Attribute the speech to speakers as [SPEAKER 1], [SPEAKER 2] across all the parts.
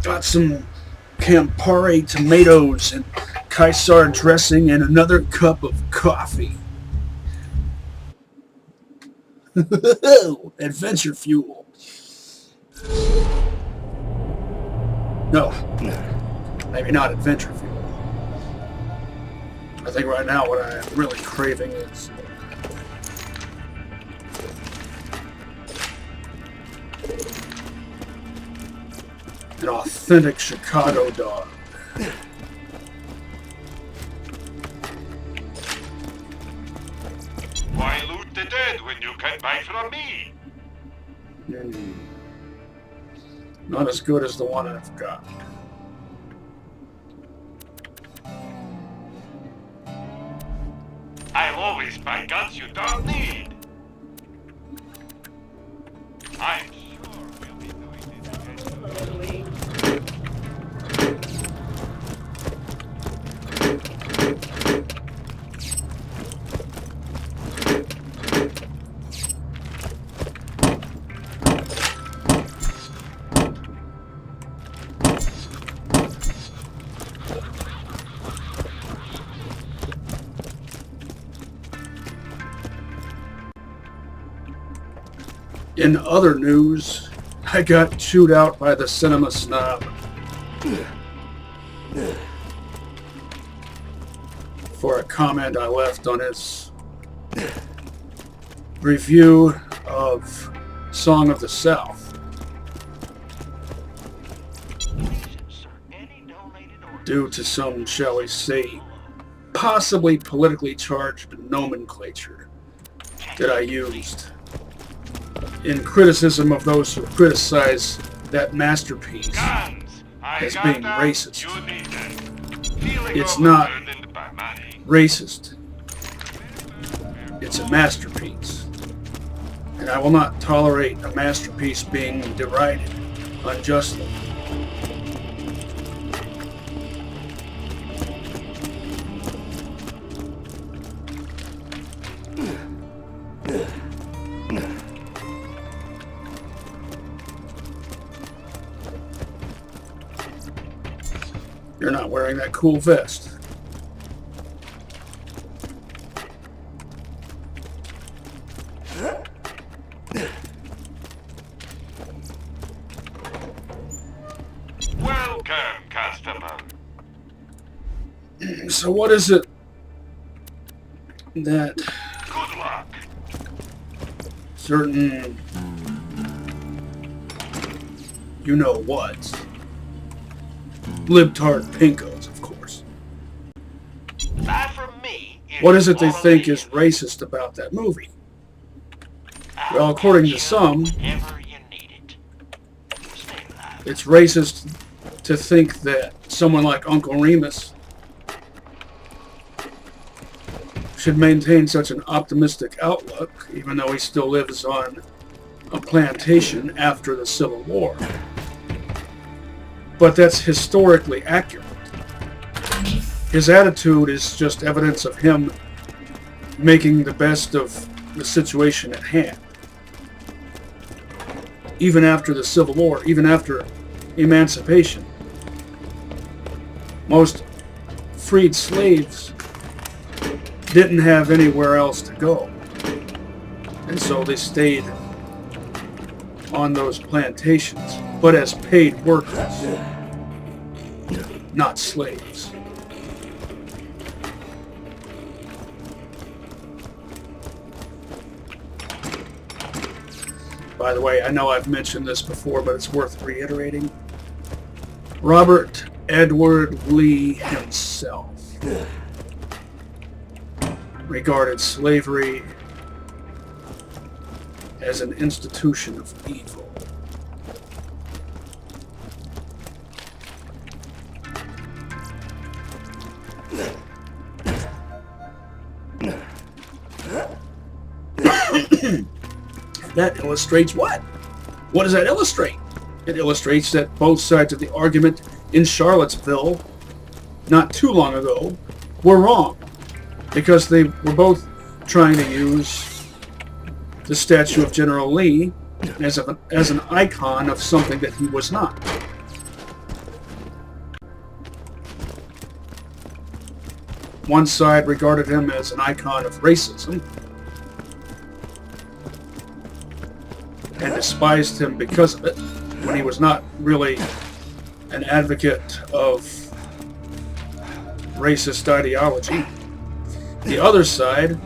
[SPEAKER 1] Got some Campari tomatoes and Caesar dressing and another cup of coffee. Adventure fuel. No, maybe not adventure fuel. I think right now what I am really craving is an authentic Chicago dog.
[SPEAKER 2] Why loot the dead when you can buy from me?
[SPEAKER 1] Not as good as the one I've got.
[SPEAKER 2] I'll always buy guns you don't need. I'm sure we'll be doing this eventually.
[SPEAKER 1] In other news, I got chewed out by the cinema snob for a comment I left on his review of Song of the South. Due to some, shall we say, possibly politically charged nomenclature that I used in criticism of those who criticize that masterpiece as being racist. It's not racist. It's a masterpiece. And I will not tolerate a masterpiece being derided unjustly. You're not wearing that cool vest.
[SPEAKER 2] Welcome, customer.
[SPEAKER 1] So what is it that
[SPEAKER 2] Good luck.
[SPEAKER 1] certain you-know-whats, libtard pinkos, of course,
[SPEAKER 2] Buy from me.
[SPEAKER 1] what is it they think is racist about that movie? Well, according to some, it's racist to think that someone like Uncle Remus should maintain such an optimistic outlook, even though he still lives on a plantation after the Civil War. But that's historically accurate. His attitude is just evidence of him making the best of the situation at hand. Even after the Civil War, even after emancipation, most freed slaves didn't have anywhere else to go. And so they stayed on those plantations, but as paid workers, not slaves. By the way, I know I've mentioned this before, but it's worth reiterating. Robert Edward Lee himself regarded slavery as an institution of evil. That illustrates what? What does that illustrate? It illustrates that both sides of the argument in Charlottesville not too long ago were wrong, because they were both trying to use the statue of General Lee as an icon of something that he was not. One side regarded him as an icon of racism and despised him because of it, when he was not really an advocate of racist ideology. The other side,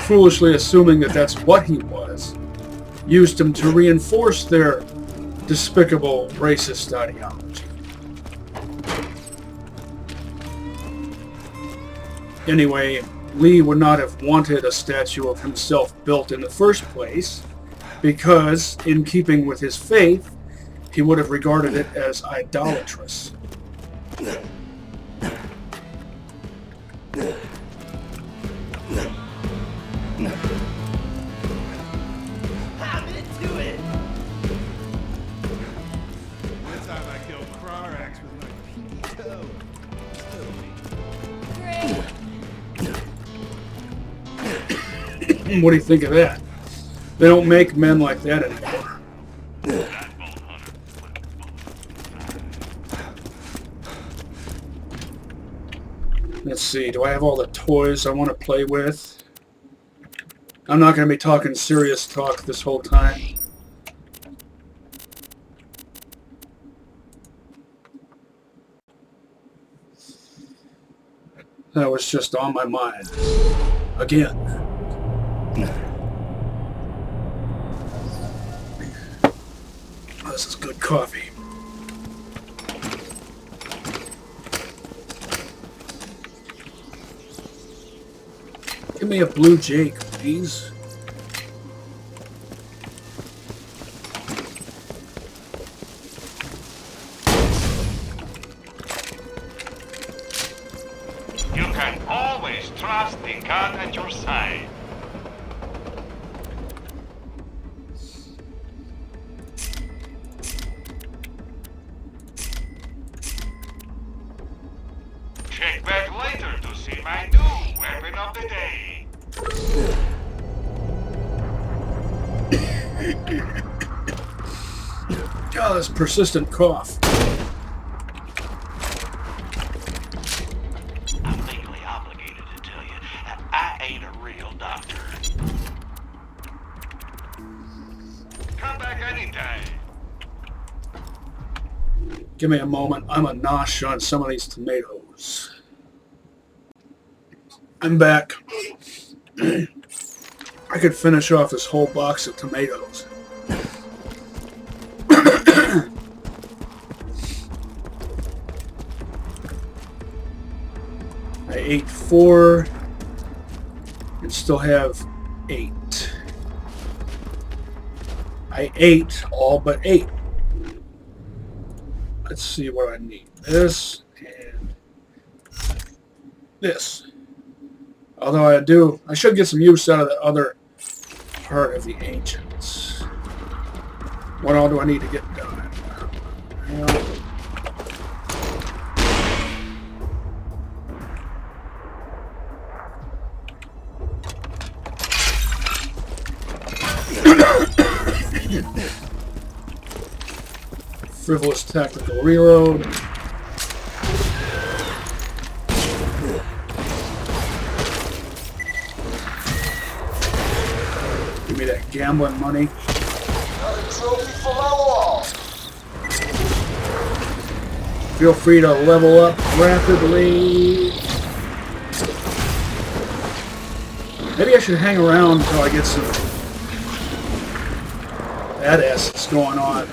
[SPEAKER 1] foolishly assuming that that's what he was, used him to reinforce their despicable racist ideology. Anyway, Lee would not have wanted a statue of himself built in the first place because, in keeping with his faith, he would have regarded it as idolatrous.
[SPEAKER 3] I'm into it.
[SPEAKER 4] One time I killed Crorax with my pinky toe.
[SPEAKER 3] Great.
[SPEAKER 1] What do you think of that? They don't make men like that anymore. Let's see, do I have all the toys I want to play with? I'm not going to be talking serious talk this whole time. That was just on my mind. Again. Oh, this is good coffee. Give me a blue Jake, please.
[SPEAKER 2] You can always trust the gun at your side. Check back later to see my new weapon of the day.
[SPEAKER 1] Oh, this persistent cough.
[SPEAKER 2] I'm legally obligated to tell you that I ain't a real doctor. Come back anytime.
[SPEAKER 1] Give me a moment. I'm a nosh on some of these tomatoes. I'm back. I could finish off this whole box of tomatoes. I ate 4 and still have 8. I ate all but 8. Let's see what I need. This and this. Although I should get some use out of the other part of the ancients. What all do I need to get done? Well, frivolous tactical reload. Give me that gambling money.
[SPEAKER 3] Another trophy for my wall.
[SPEAKER 1] Feel free to level up rapidly. Maybe I should hang around until I get some badasses going on.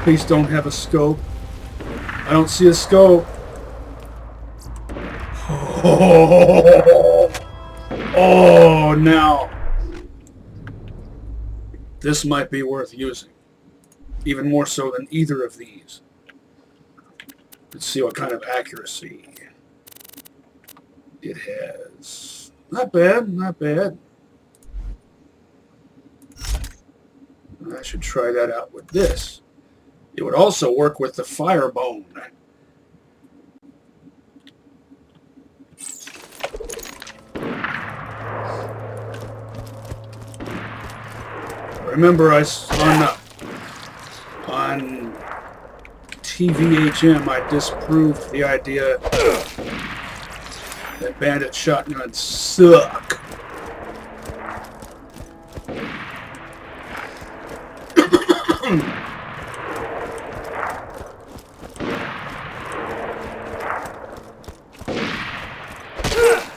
[SPEAKER 1] Please don't have a scope. I don't see a scope. Oh, now. This might be worth using. Even more so than either of these. Let's see what kind of accuracy it has. Not bad, not bad. I should try that out with this. It would also work with the fire bone. remember on TVHM I disproved the idea that bandit shotguns suck.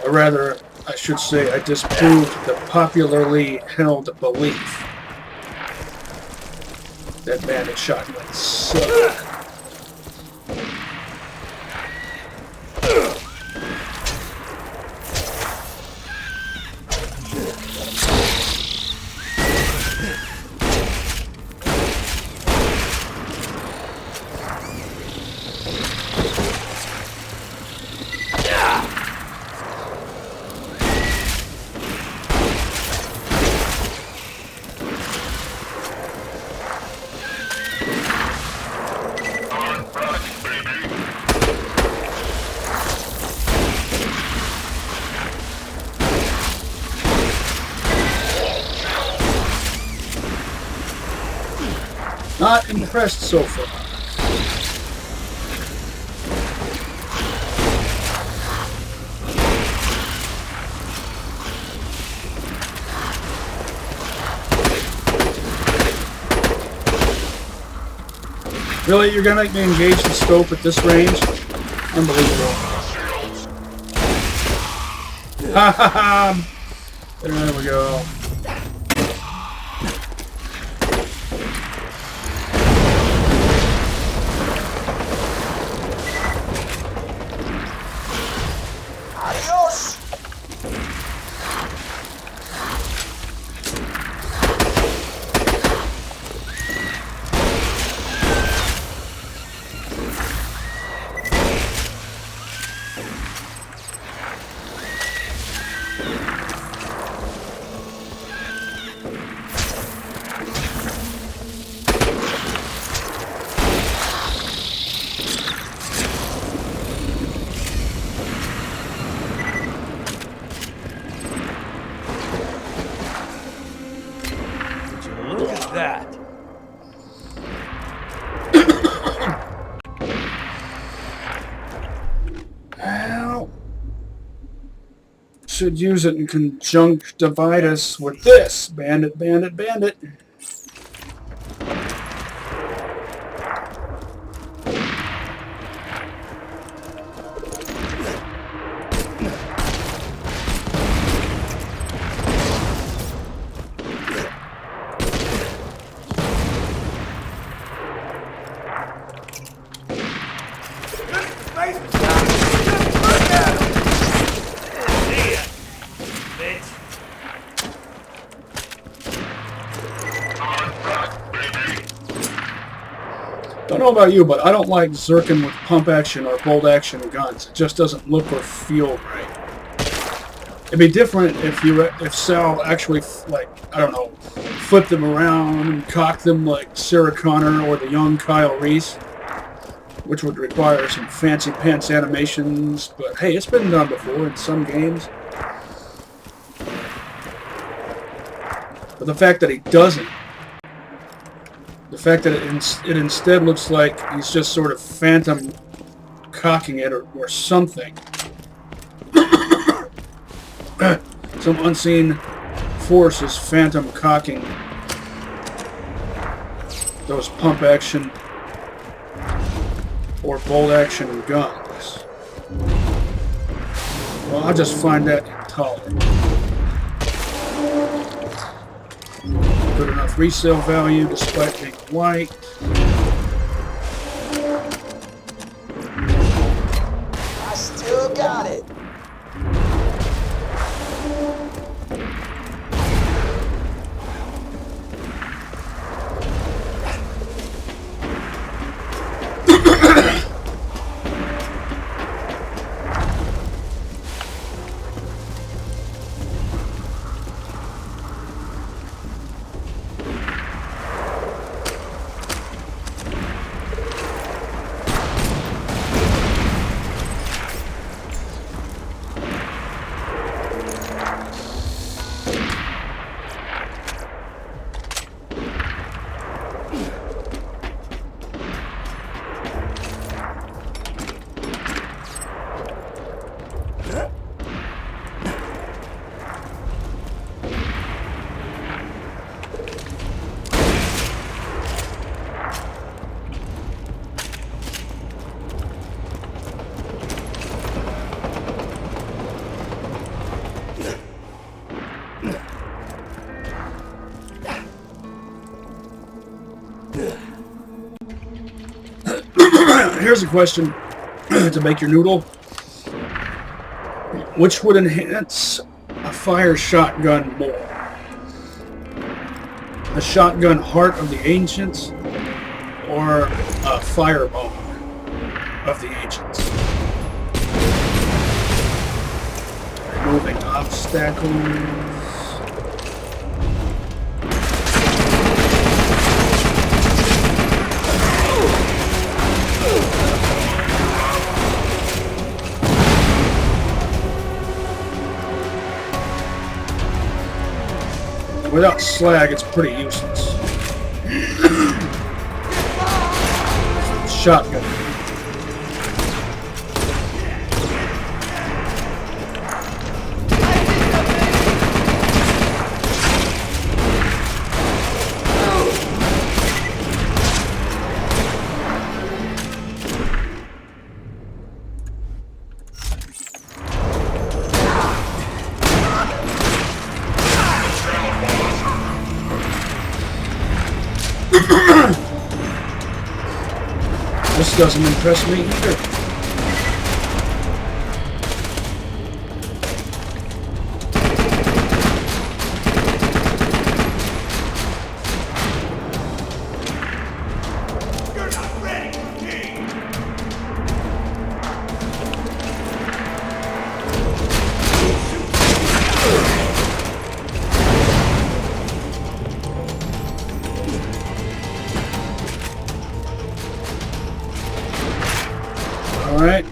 [SPEAKER 1] Or rather, I should say I disproved the popularly held belief that bandit shotguns suck. Not impressed so far. Really, you're gonna engage the scope at this range? Unbelievable. Ha ha ha! There we go.
[SPEAKER 3] Adios!
[SPEAKER 2] Look at that.
[SPEAKER 1] Well, should use it in conjunctivitis with this. Bandit, bandit, bandit. Don't know about you, but I don't like Zircon with pump action or bolt action guns. It just doesn't look or feel right. It'd be different if Sal actually, like, I don't know, flipped them around and cocked them like Sarah Connor or the young Kyle Reese, which would require some fancy pants animations, but hey, it's been done before in some games. But the fact that he doesn't, the fact that it instead looks like he's just sort of phantom cocking it or something. Some unseen force is phantom cocking those pump action or bolt action guns. Well, I just find that intolerable. Good enough resale value despite being white.
[SPEAKER 3] I still got it.
[SPEAKER 1] Here's a question to make your noodle. Which would enhance a fire shotgun more? The shotgun heart of the ancients or a fireball of the ancients? Removing obstacles. Without slag, it's pretty useless. Shotgun. This doesn't impress me either.
[SPEAKER 2] You're not ready for me!
[SPEAKER 1] All right.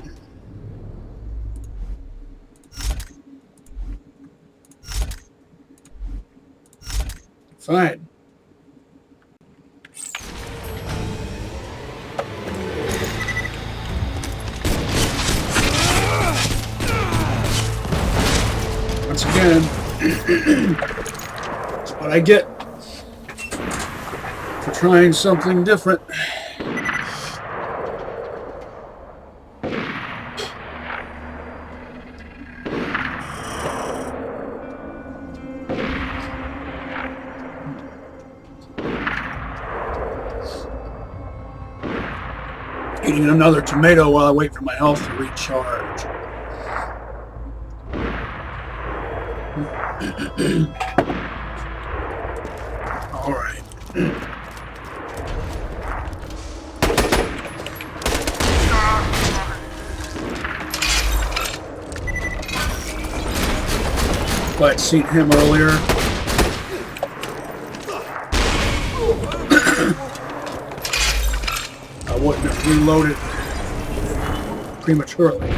[SPEAKER 1] Fine. Once again, that's what I get for trying something different. Eating another tomato while I wait for my health to recharge. All right. If I'd seen him earlier. I wouldn't have reloaded prematurely.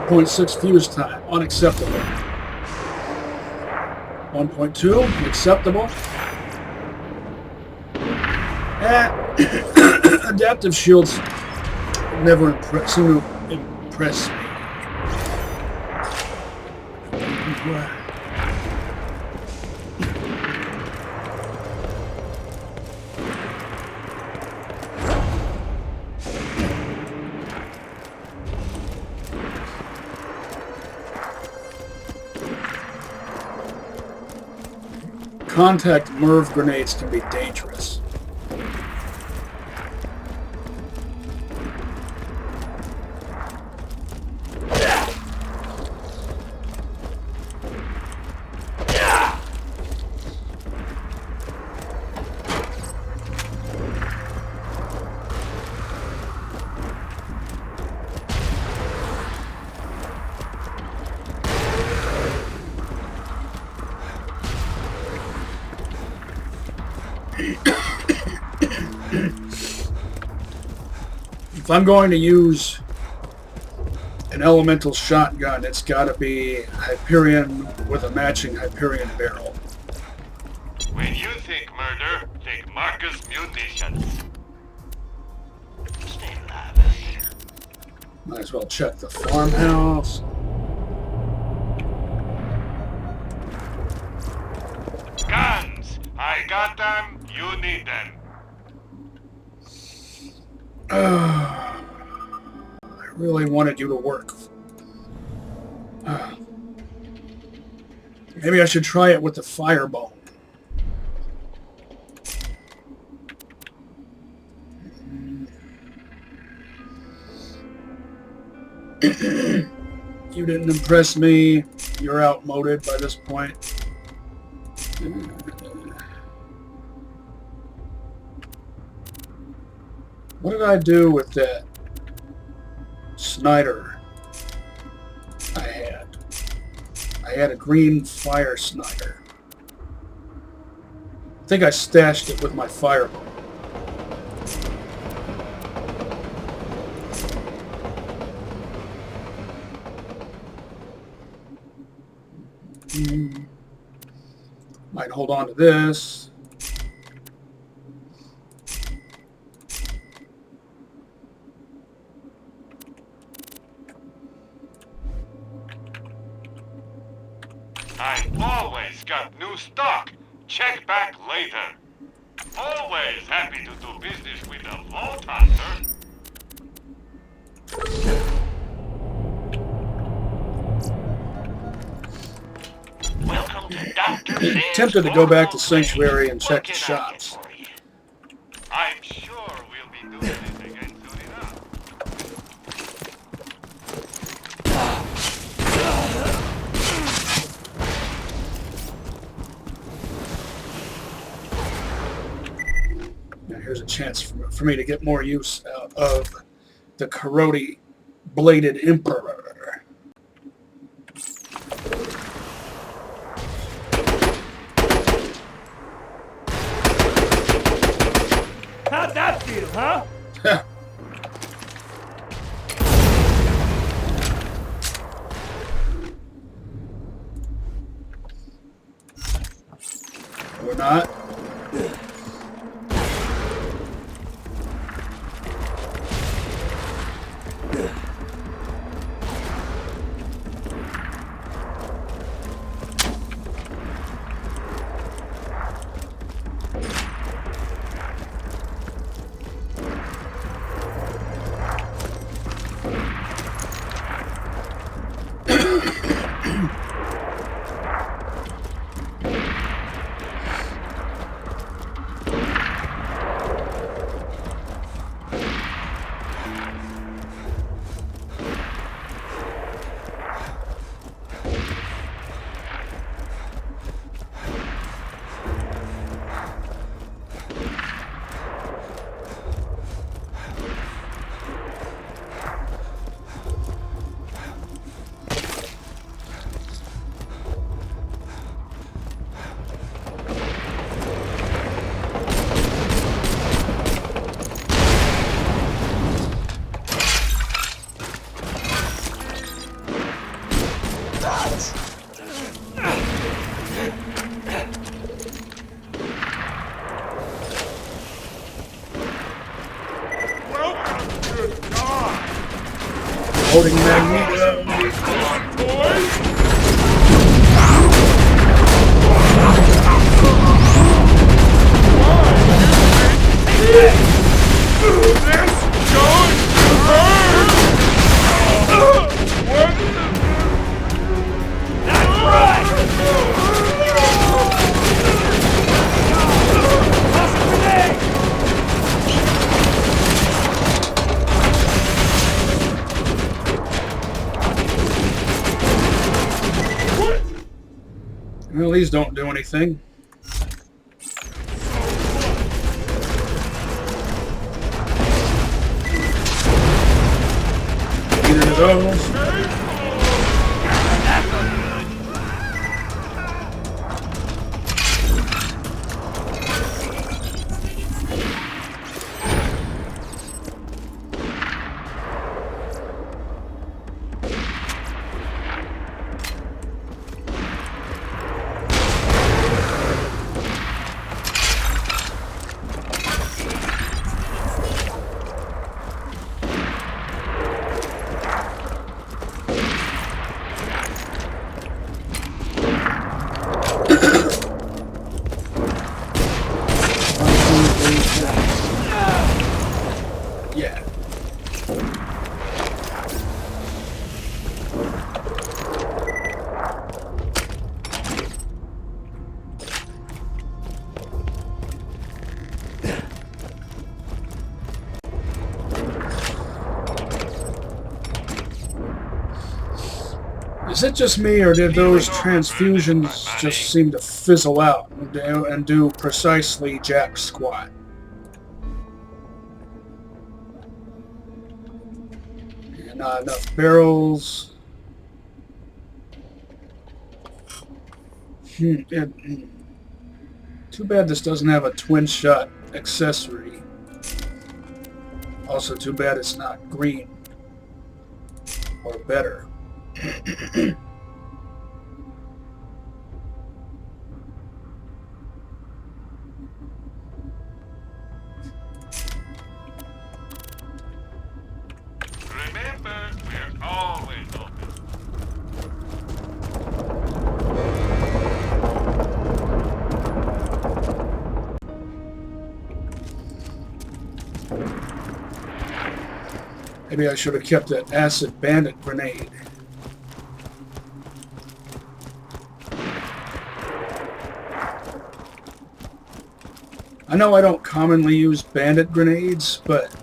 [SPEAKER 1] .6 fuse time, unacceptable. 1.2, acceptable. Adaptive shields never seem to impress me. Contact MIRV grenades can be dangerous. If I'm going to use an elemental shotgun. It's got to be Hyperion with a matching Hyperion barrel.
[SPEAKER 2] When you think murder, think Marcus munitions. Stay lavish.
[SPEAKER 1] Might as well check the farmhouse.
[SPEAKER 2] Guns! I got them, you need them.
[SPEAKER 1] I really wanted you to work. Maybe I should try it with the fireball. You didn't impress me. You're outmoded by this point. What did I do with that Snyder I had? I had a green fire Snyder. I think I stashed it with my fireball. Might hold on to this.
[SPEAKER 2] I've always got new stock. Check back later. Always happy to do business with a vault hunter. Welcome to Dr. Sam's
[SPEAKER 1] Tempted to go back to
[SPEAKER 2] Farm
[SPEAKER 1] Sanctuary and check the
[SPEAKER 2] What can I get
[SPEAKER 1] shops.
[SPEAKER 2] for you? I'm sure we'll be doing this again soon enough.
[SPEAKER 1] Now here's a chance for me to get more use out of the Karoti Bladed Emperor.
[SPEAKER 5] How'd that feel, huh?
[SPEAKER 1] Or not. Holding Magneto. Well, these don't do anything. Either of those. Is it just me, or did those transfusions just seem to fizzle out and do precisely jack squat? And not enough barrels. Too bad this doesn't have a twin shot accessory. Also, too bad it's not green. Or better.
[SPEAKER 2] Remember, we're always open.
[SPEAKER 1] Maybe I should have kept that acid bandit grenade. I know I don't commonly use bandit grenades, but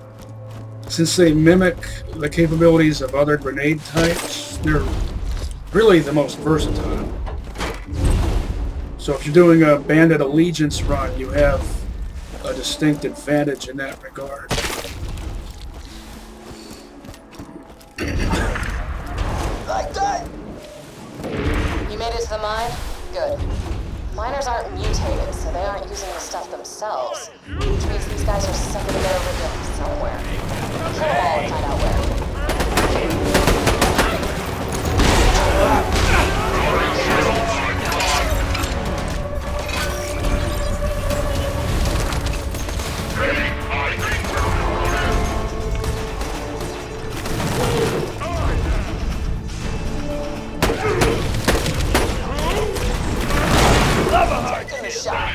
[SPEAKER 1] since they mimic the capabilities of other grenade types, they're really the most versatile. So if you're doing a bandit allegiance run, you have a distinct advantage in that regard.
[SPEAKER 3] Like that!
[SPEAKER 6] You made it to the mine? Good. Miners aren't mutated, so they aren't using the stuff themselves. Which means these guys are sucking it over them somewhere. Kill them all and find out where.
[SPEAKER 3] Taking the shot.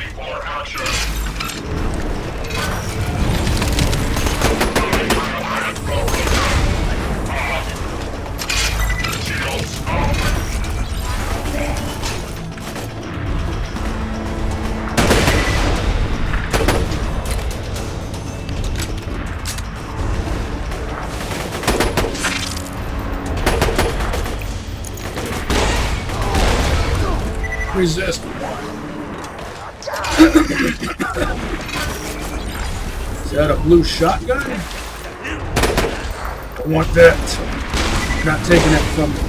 [SPEAKER 1] Resist one. Is that a blue shotgun? I want that. I'm not taking it from me.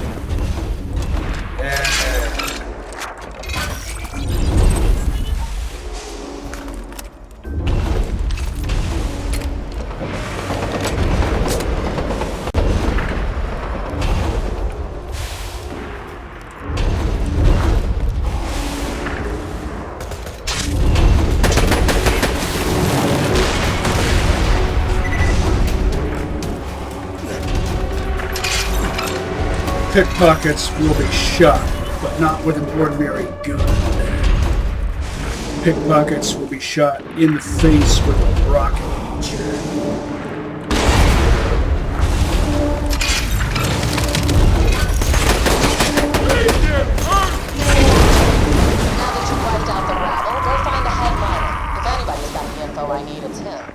[SPEAKER 1] Pickpockets will be shot, but not with an ordinary gun. Pickpockets will be shot in the face with a rocket launcher.
[SPEAKER 6] Now that you've wiped out the rabble, go find the head miner. If anybody's got the info I need, it's him.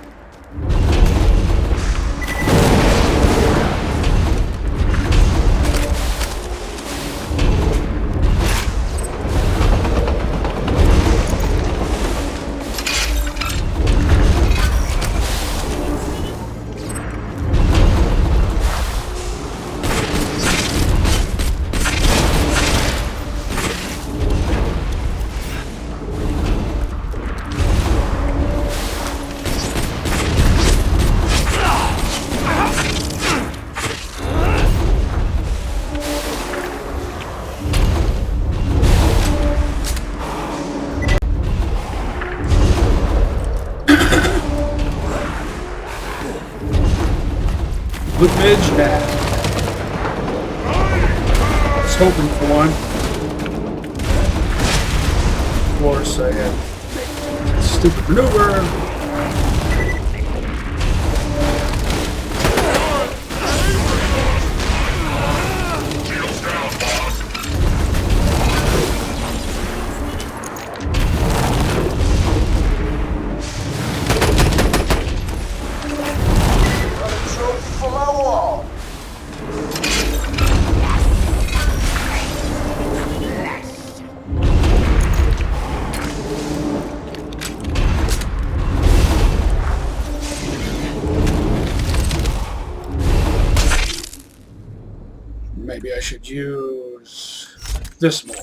[SPEAKER 1] Midge now. I was hoping for one. Of course, I had a stupid maneuver. use this more.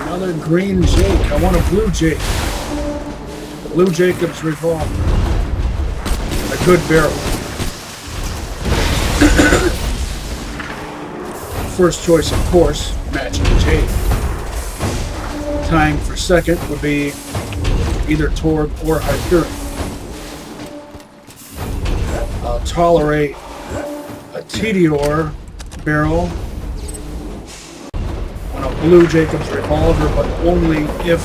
[SPEAKER 1] Another green Jake. I want a blue Jake. The blue Jacob's revolver. A good barrel. First choice, of course, matching Jake. Tying for second would be either Torg or Hyperion. I'll tolerate a Tedior barrel on a blue Jacob's revolver, but only if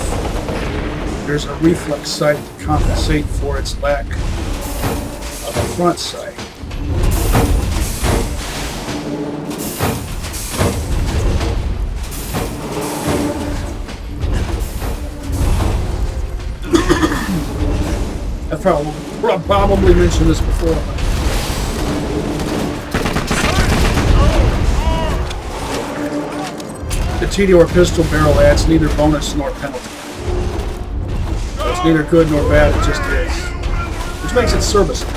[SPEAKER 1] there's a reflex sight to compensate for its lack of a front sight. I've probably mentioned this before. The Tedior pistol barrel adds neither bonus nor penalty. So it's neither good nor bad, it just is. Which makes it serviceable.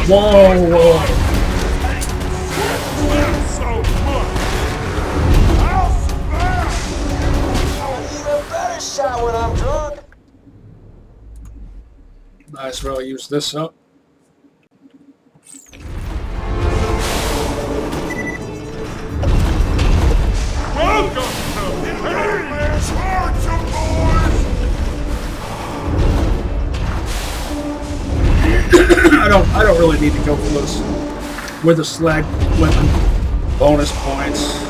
[SPEAKER 1] Whoa, whoa.
[SPEAKER 3] Shot when I'm drunk.
[SPEAKER 1] Might as well use this up.
[SPEAKER 2] Welcome to Borderlands Hardcore, boys!
[SPEAKER 1] I don't really need to go for those with a slag weapon. Bonus points.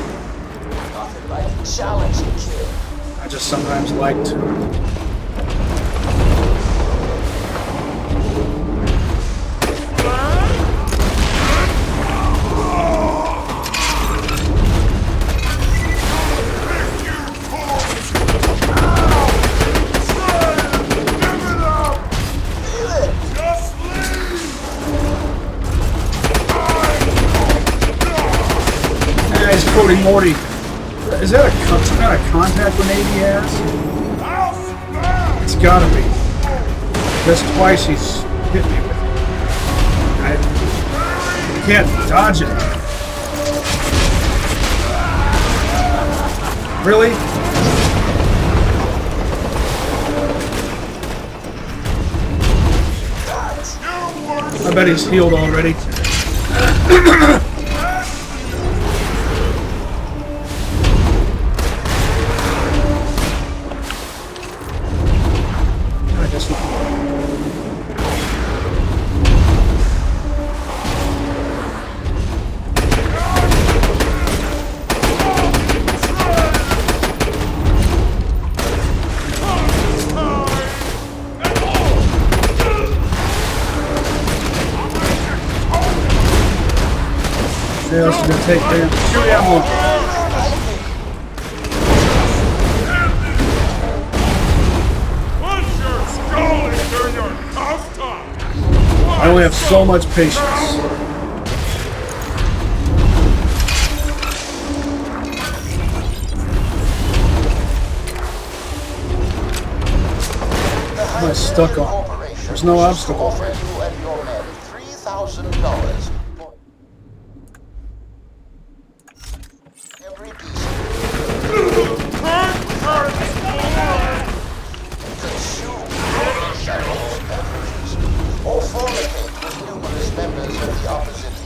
[SPEAKER 3] Nothing like a challenging kill.
[SPEAKER 1] I just sometimes like to. Nice, Cody Morty. Is that some kind of contact grenade he has? It's gotta be. Just twice he's hit me with it. I can't dodge it. Really? I bet he's healed already. Yeah, this is gonna take damage. Shoot ammo. I only have so much patience. What am I stuck on? There's no obstacle.
[SPEAKER 3] Offer you and your men $3,000. Every piece consume shadows beverages, or fornicate with numerous members of the opposite,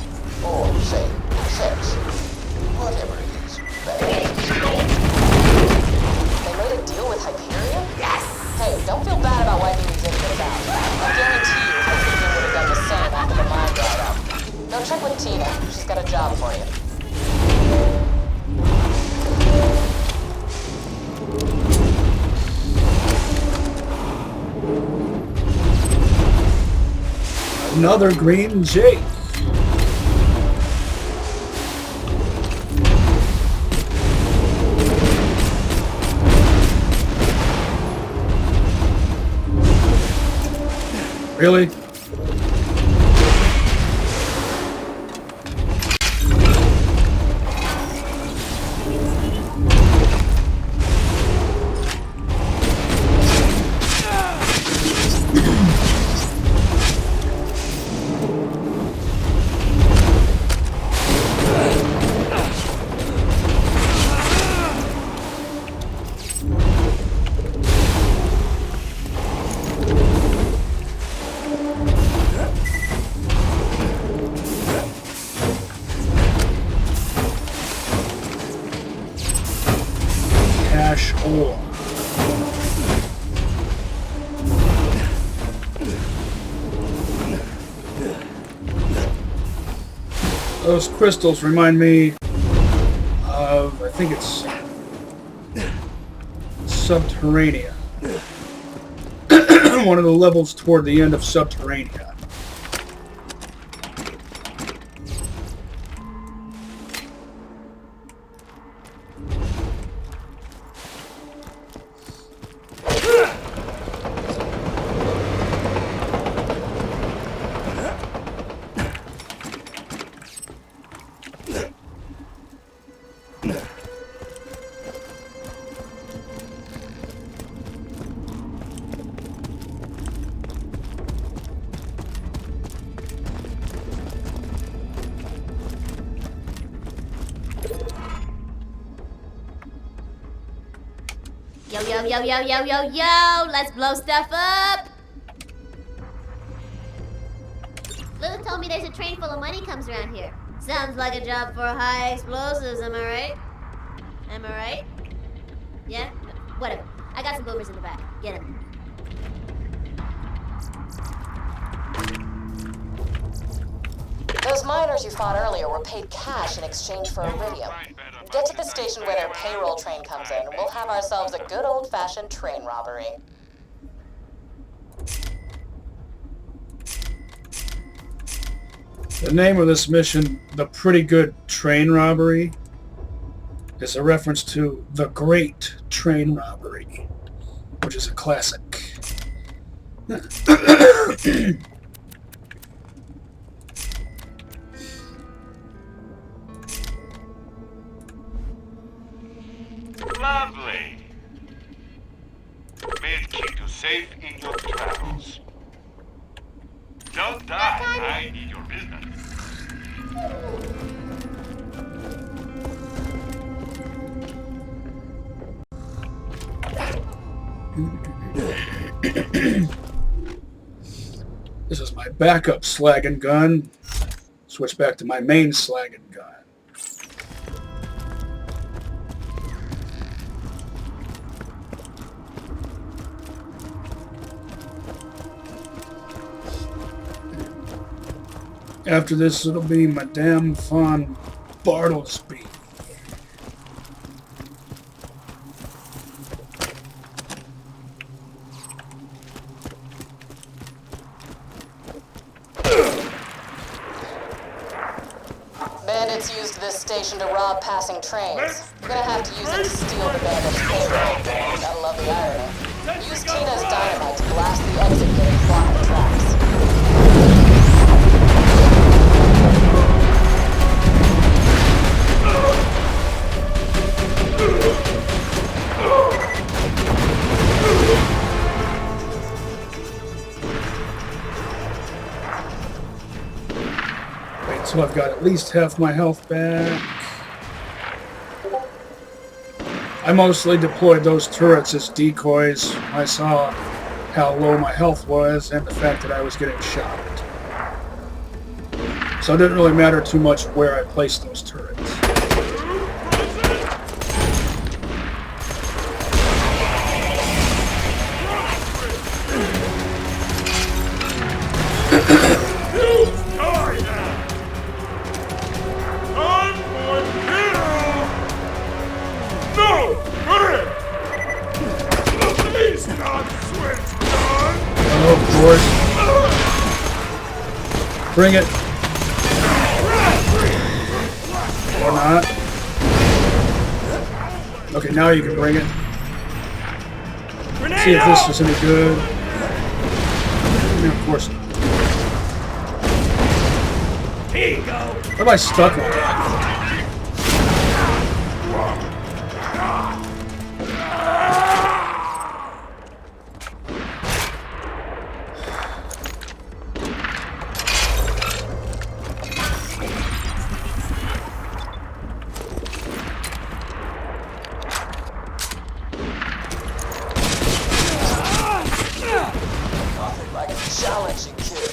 [SPEAKER 3] or same sex. Whatever it is, bad.
[SPEAKER 6] They made a deal with Hyperion? Yes! Hey, don't feel bad about wiping these idiots out. I guarantee you Hyperion would have done the same after the mine dried up. Go check with Tina. She's got a job for you.
[SPEAKER 1] Another green Jake. Really? Cash ore. Those crystals remind me of, I think it's Subterranea. One of the levels toward the end of Subterranea.
[SPEAKER 7] Yo, yo, yo, yo, yo, yo, yo! Let's blow stuff up! Lulu told me there's a train full of money comes around here. Sounds like a job for high explosives, am I right? Am I right? Yeah? Whatever. I got some boomers in the back. Get them.
[SPEAKER 6] Those miners you fought earlier were paid cash in exchange for iridium. Get to the station where their payroll train comes in, and we'll have ourselves a good old-fashioned train robbery.
[SPEAKER 1] The name of this mission, The Pretty Good Train Robbery, is a reference to The Great Train Robbery, which is a classic.
[SPEAKER 2] Lovely. May it keep you safe in your travels. Don't die. I need your business.
[SPEAKER 1] This is my backup slagging gun. Switch back to my main slagging gun. After this, it'll be Madame von Bartlesby.
[SPEAKER 6] Bandits used this station to rob passing trains. We're gonna have to use it to steal the bandits' payroll. Gotta love the irony. Use Tina's dynamite to blast the exit gate and block the tracks.
[SPEAKER 1] Wait till I've got at least half my health back. I mostly deployed those turrets as decoys. I saw how low my health was and the fact that I was getting shot. So it didn't really matter too much where I placed those turrets. Bring it. Or not. Okay, now you can bring it. See if this is any good. And of course.
[SPEAKER 5] Here you go.
[SPEAKER 1] What am I stuck on?
[SPEAKER 3] Nothing like a challenging kid.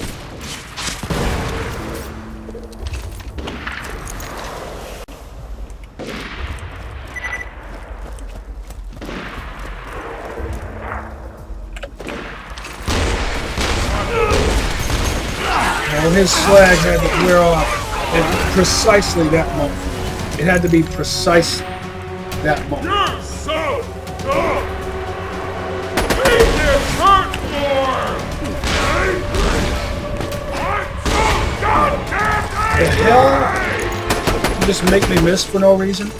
[SPEAKER 1] Well, his slag had to wear off at precisely that moment. It had to be precise that moment.
[SPEAKER 2] You're so dumb! Make it hurt more! I'm so goddamn
[SPEAKER 1] The hell? You just make me miss for no reason?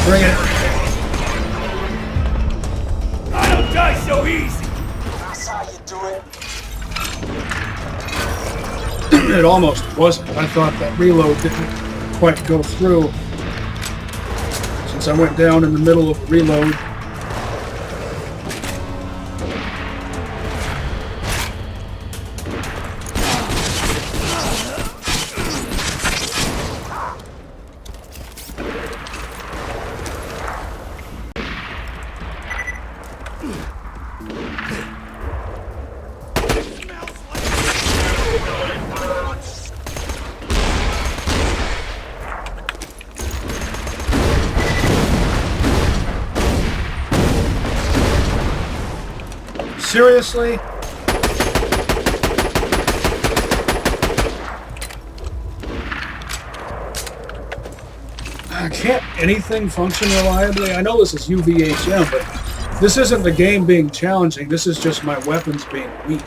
[SPEAKER 1] Bring it.
[SPEAKER 5] I don't die so easy.
[SPEAKER 3] That's how you do it.
[SPEAKER 1] It almost wasn't. I thought that reload didn't quite go through. Since I went down in the middle of a reload. Seriously? Can't anything function reliably? I know this is UVHM, but this isn't the game being challenging. This is just my weapons being weak.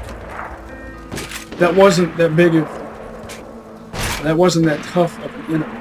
[SPEAKER 1] That wasn't that big of... That wasn't that tough of an enemy.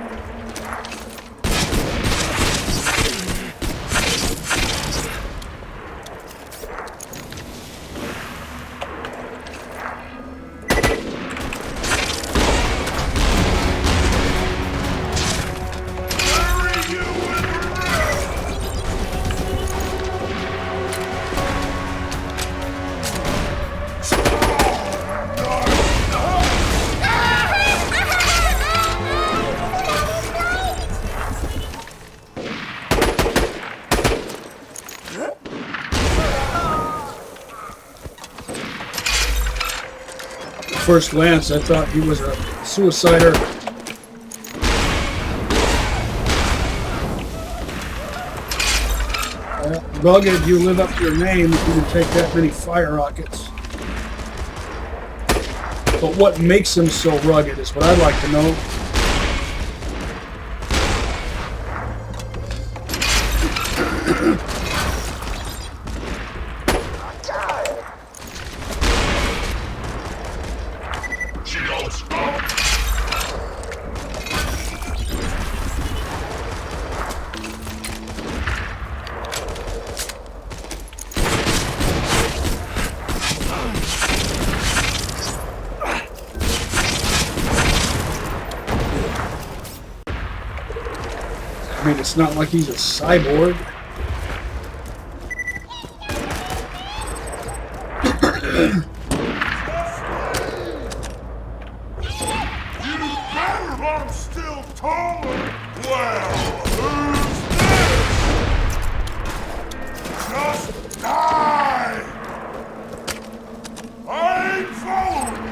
[SPEAKER 1] First glance, I thought he was a suicider. Rugged, you live up to your name if you can take that many fire rockets. But what makes him so rugged is what I'd like to know. I mean, it's not like he's a cyborg.
[SPEAKER 2] I'm still taller. Well, who's next? Just die! I ain't following you.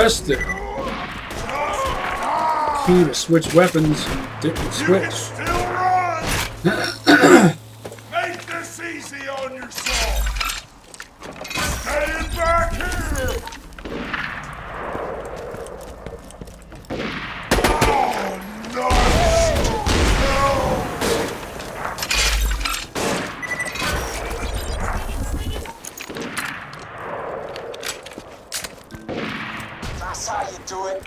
[SPEAKER 1] pressed the key to switch weapons and didn't switch.
[SPEAKER 4] Still run! Make this easy on yourself! Staying back here! Oh, no!
[SPEAKER 3] That's how you do it.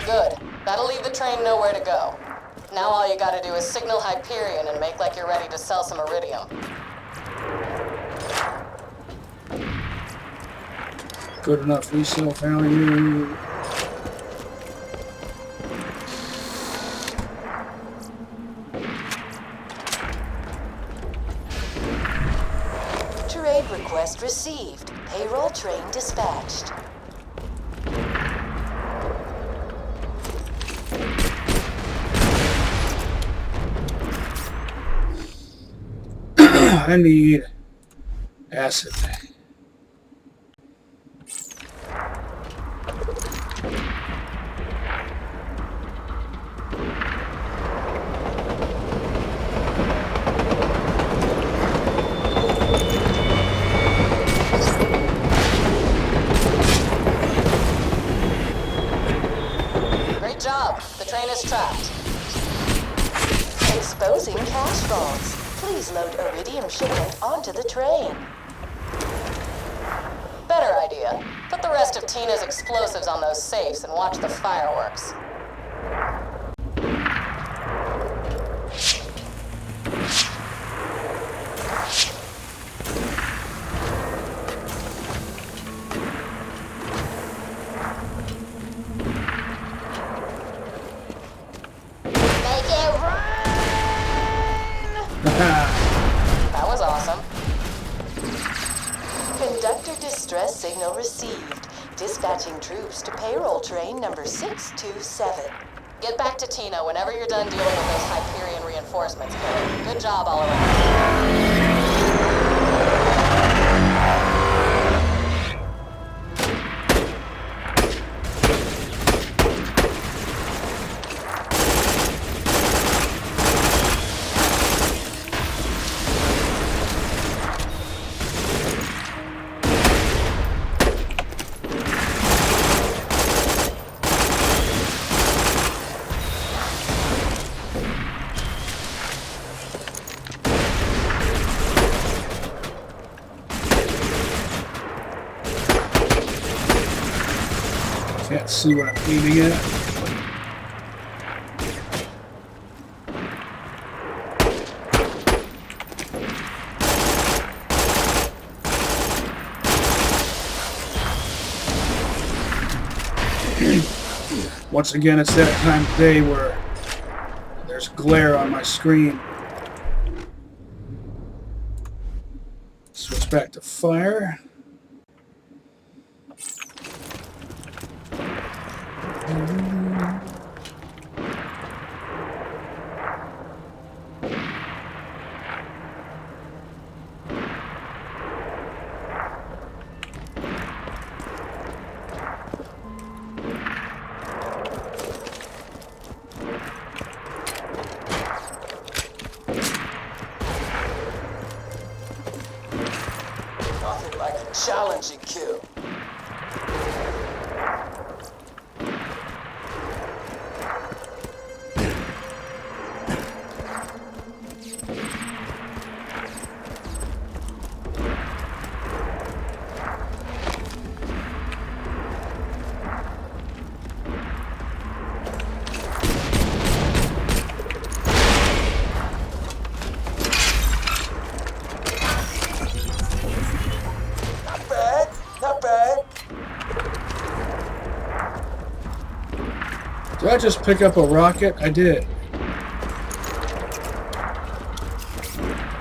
[SPEAKER 6] Good. That'll leave the train nowhere to go. Now all you gotta do is signal Hyperion and make like you're ready to sell some iridium.
[SPEAKER 1] Good enough resale value.
[SPEAKER 6] Trade request received. Payroll train dispatched.
[SPEAKER 1] I need acid.
[SPEAKER 6] Great job. The train is trapped. Exposing cash vaults. Please load iridium shipment onto the train. Better idea. Put the rest of Tina's explosives on those safes and watch the fireworks. Make it rain! That was awesome. Conductor distress signal received. Dispatching troops to payroll train number 627. Get back to Tina whenever you're done dealing with those Hyperion reinforcements, killer. Good job all around.
[SPEAKER 1] Can't see what I'm aiming at. Once again, it's that time of day where there's glare on my screen. Switch back to fire.
[SPEAKER 3] Nothing like a challenging kill. Not bad.
[SPEAKER 1] Did I just pick up a rocket? I did.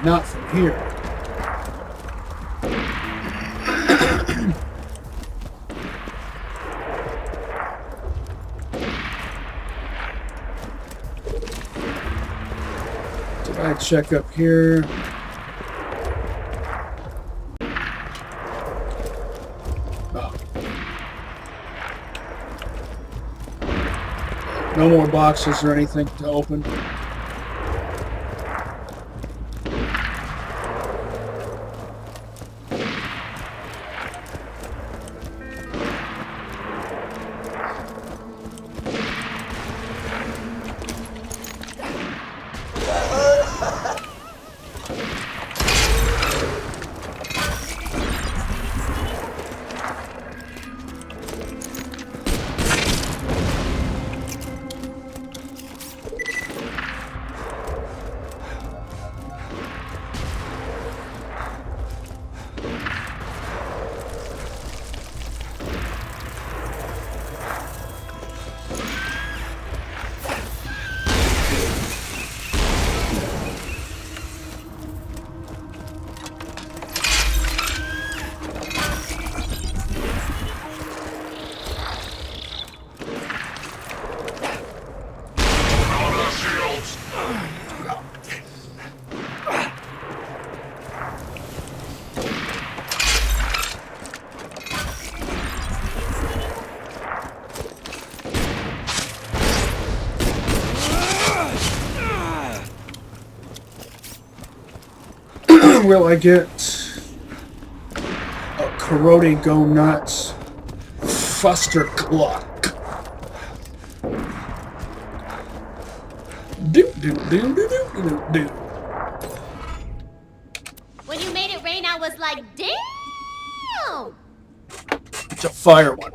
[SPEAKER 1] Not from here. Did I check up here? Oh. No more boxes or anything to open. Will I get a Karate Go Nuts Fuster Clock? Do do do do do do do.
[SPEAKER 7] When you made it rain, I was like, damn!
[SPEAKER 1] It's a fire one.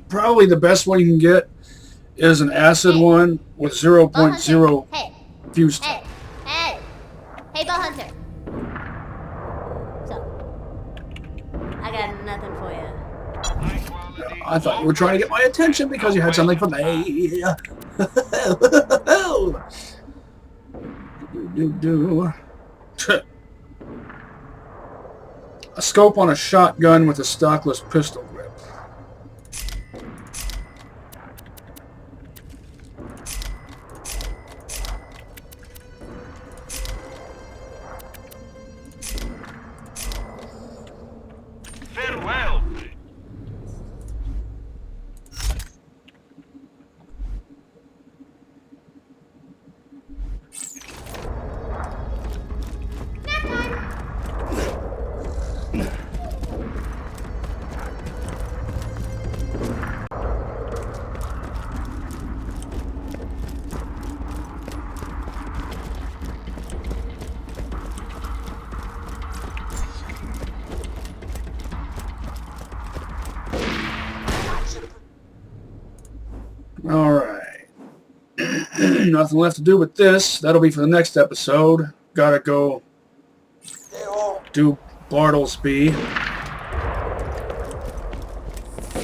[SPEAKER 1] Probably the best one you can get is an acid one with 0.0
[SPEAKER 7] Hey,
[SPEAKER 1] fuse.
[SPEAKER 7] hey, hey, hey, Ball Hunter. So, I got nothing for you.
[SPEAKER 1] I thought you were trying to get my attention because you had something for me. A scope on a shotgun with a stockless pistol grip.
[SPEAKER 2] Farewell.
[SPEAKER 1] Alright. Nothing left to do with this. That'll be for the next episode. Gotta go do Bartlesby.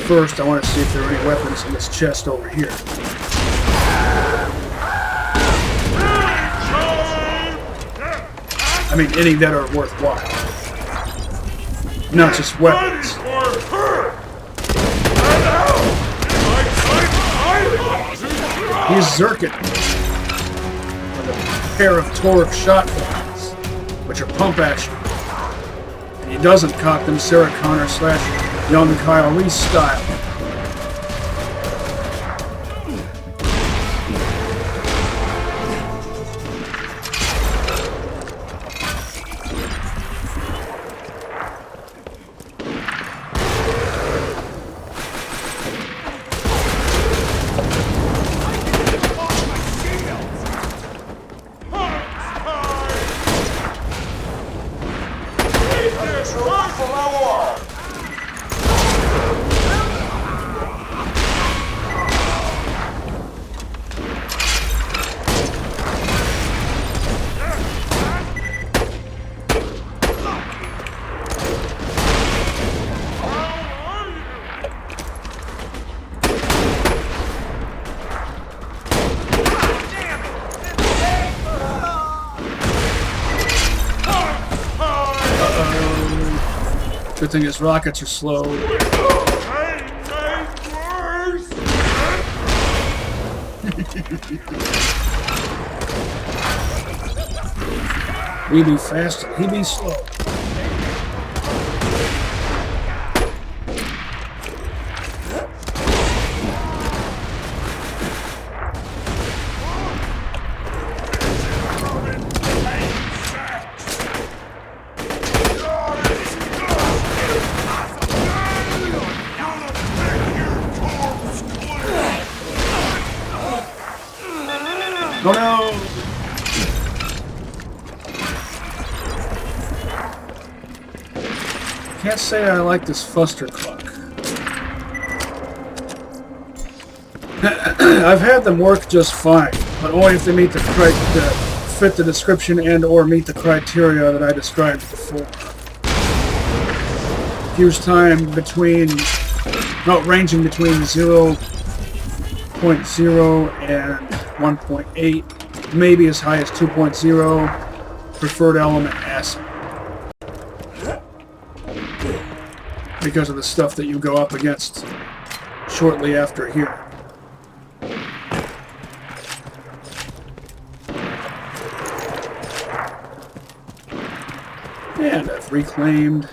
[SPEAKER 1] First, I want to see if there are any weapons in this chest over here. I mean, any that are worthwhile. Not just weapons. He's Zirkin with a pair of Torque shotguns, which are pump action. And he doesn't cock them Sarah Connor / Young Kyle Reese style. Good thing his rockets are slow. We be fast, he be slow. Oh no! Can't say I like this fuster clock. I've had them work just fine, but only if they meet the fit the description and or meet the criteria that I described before. Fuse time ranging between 0.0 and 1.8, maybe as high as 2.0. Preferred element acid. Because of the stuff that you go up against shortly after here. And I've reclaimed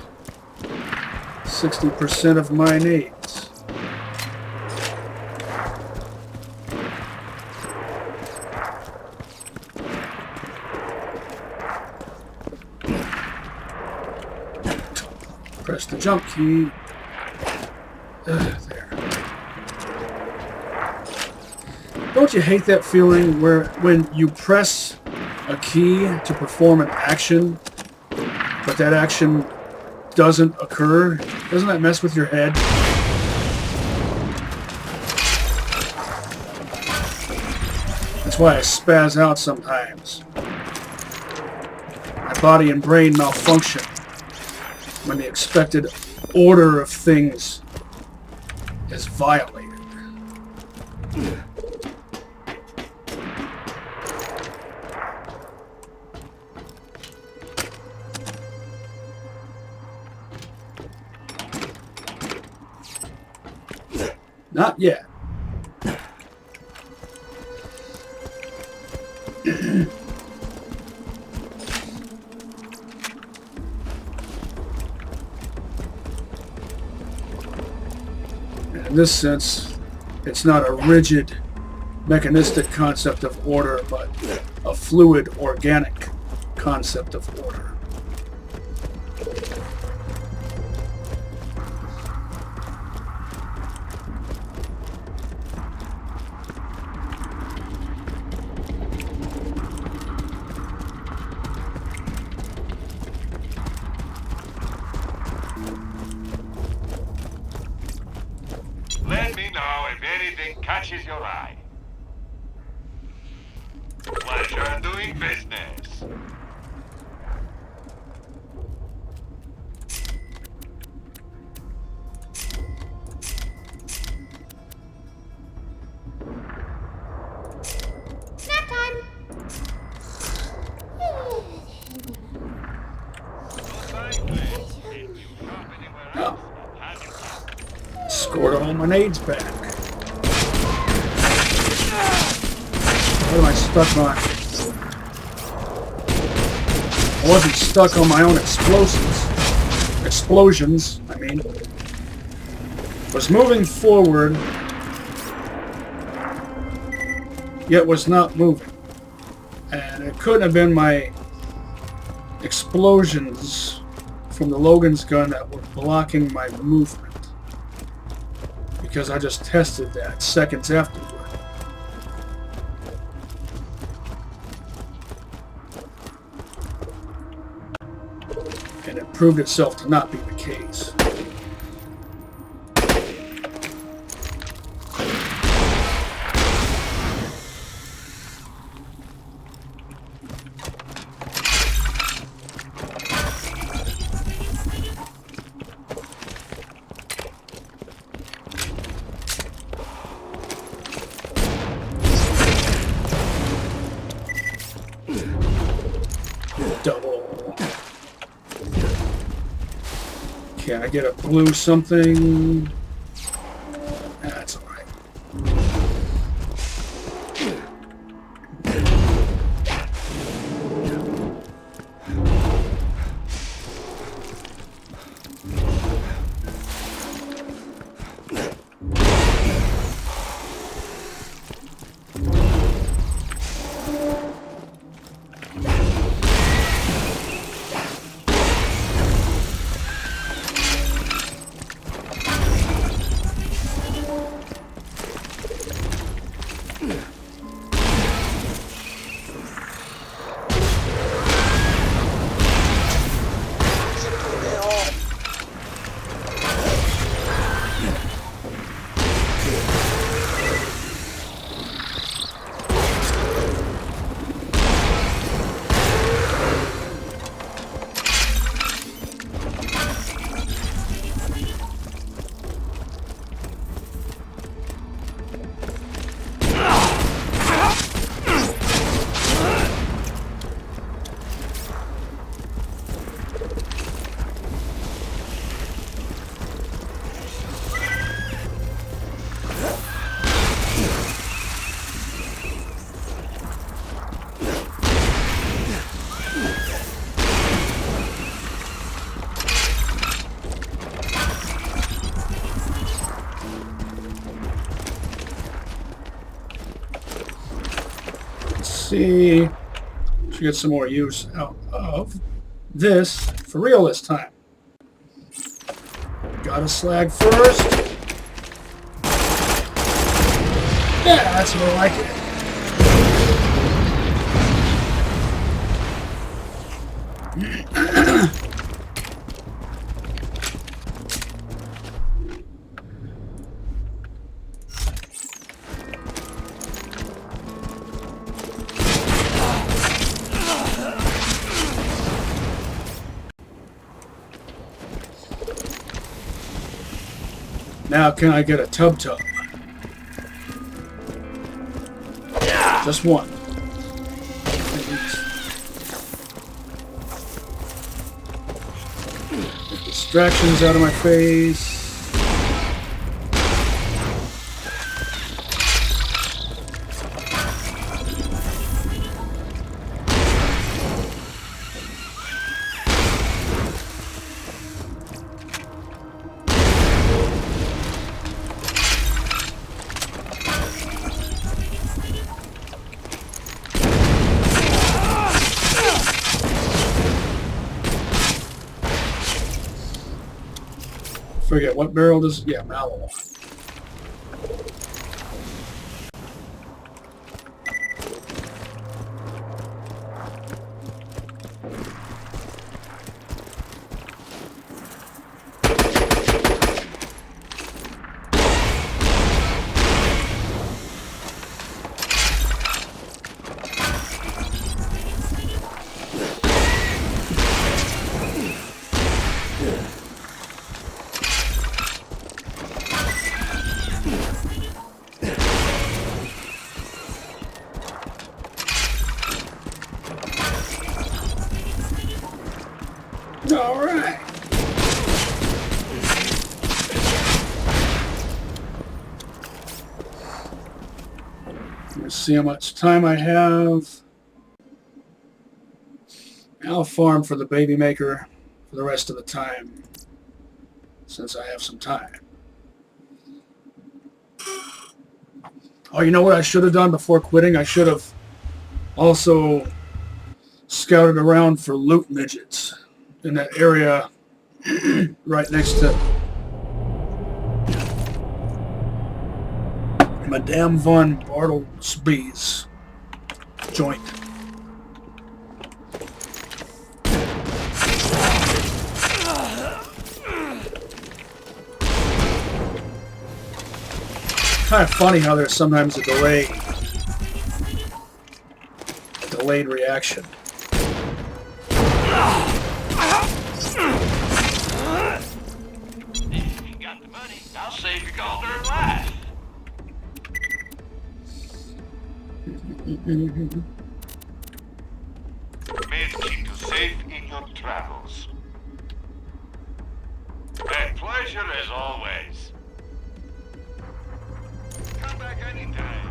[SPEAKER 1] 60% of my nades. Press the jump key. There. Don't you hate that feeling where when you press a key to perform an action, but that action doesn't occur? Doesn't that mess with your head? That's why I spaz out sometimes. My body and brain malfunction when the expected order of things is violated. Not yet. In this sense, it's not a rigid, mechanistic concept of order, but a fluid, organic concept of order.
[SPEAKER 2] Let me know if anything catches your eye. Pleasure doing business.
[SPEAKER 7] Nap time.
[SPEAKER 1] Oh. Scored all my nades back. What am I stuck on? I wasn't stuck on my own explosions, I mean. Was moving forward, yet was not moving. And it couldn't have been my explosions from the Logan's gun that were blocking my movement. Because I just tested that seconds afterward. And it proved itself to not be the case. Can I get a blue something? That's alright. See, should get some more use out of this for real this time. Got a slag first. Yeah, that's more like it. Now can I get a tub? Just one. Get distractions out of my face. Forget what barrel does. Yeah, Mallow. All right. Let's see how much time I have. I'll farm for the baby maker for the rest of the time, since I have some time. Oh, you know what I should have done before quitting? I should have also scouted around for loot midgets in that area right next to Madame von Bartlesby's joint. Kind of funny how there's sometimes a delayed reaction.
[SPEAKER 2] If you got the money, I'll save your gold-earned life. May it keep you safe in your travels. pleasure as always. Come back anytime.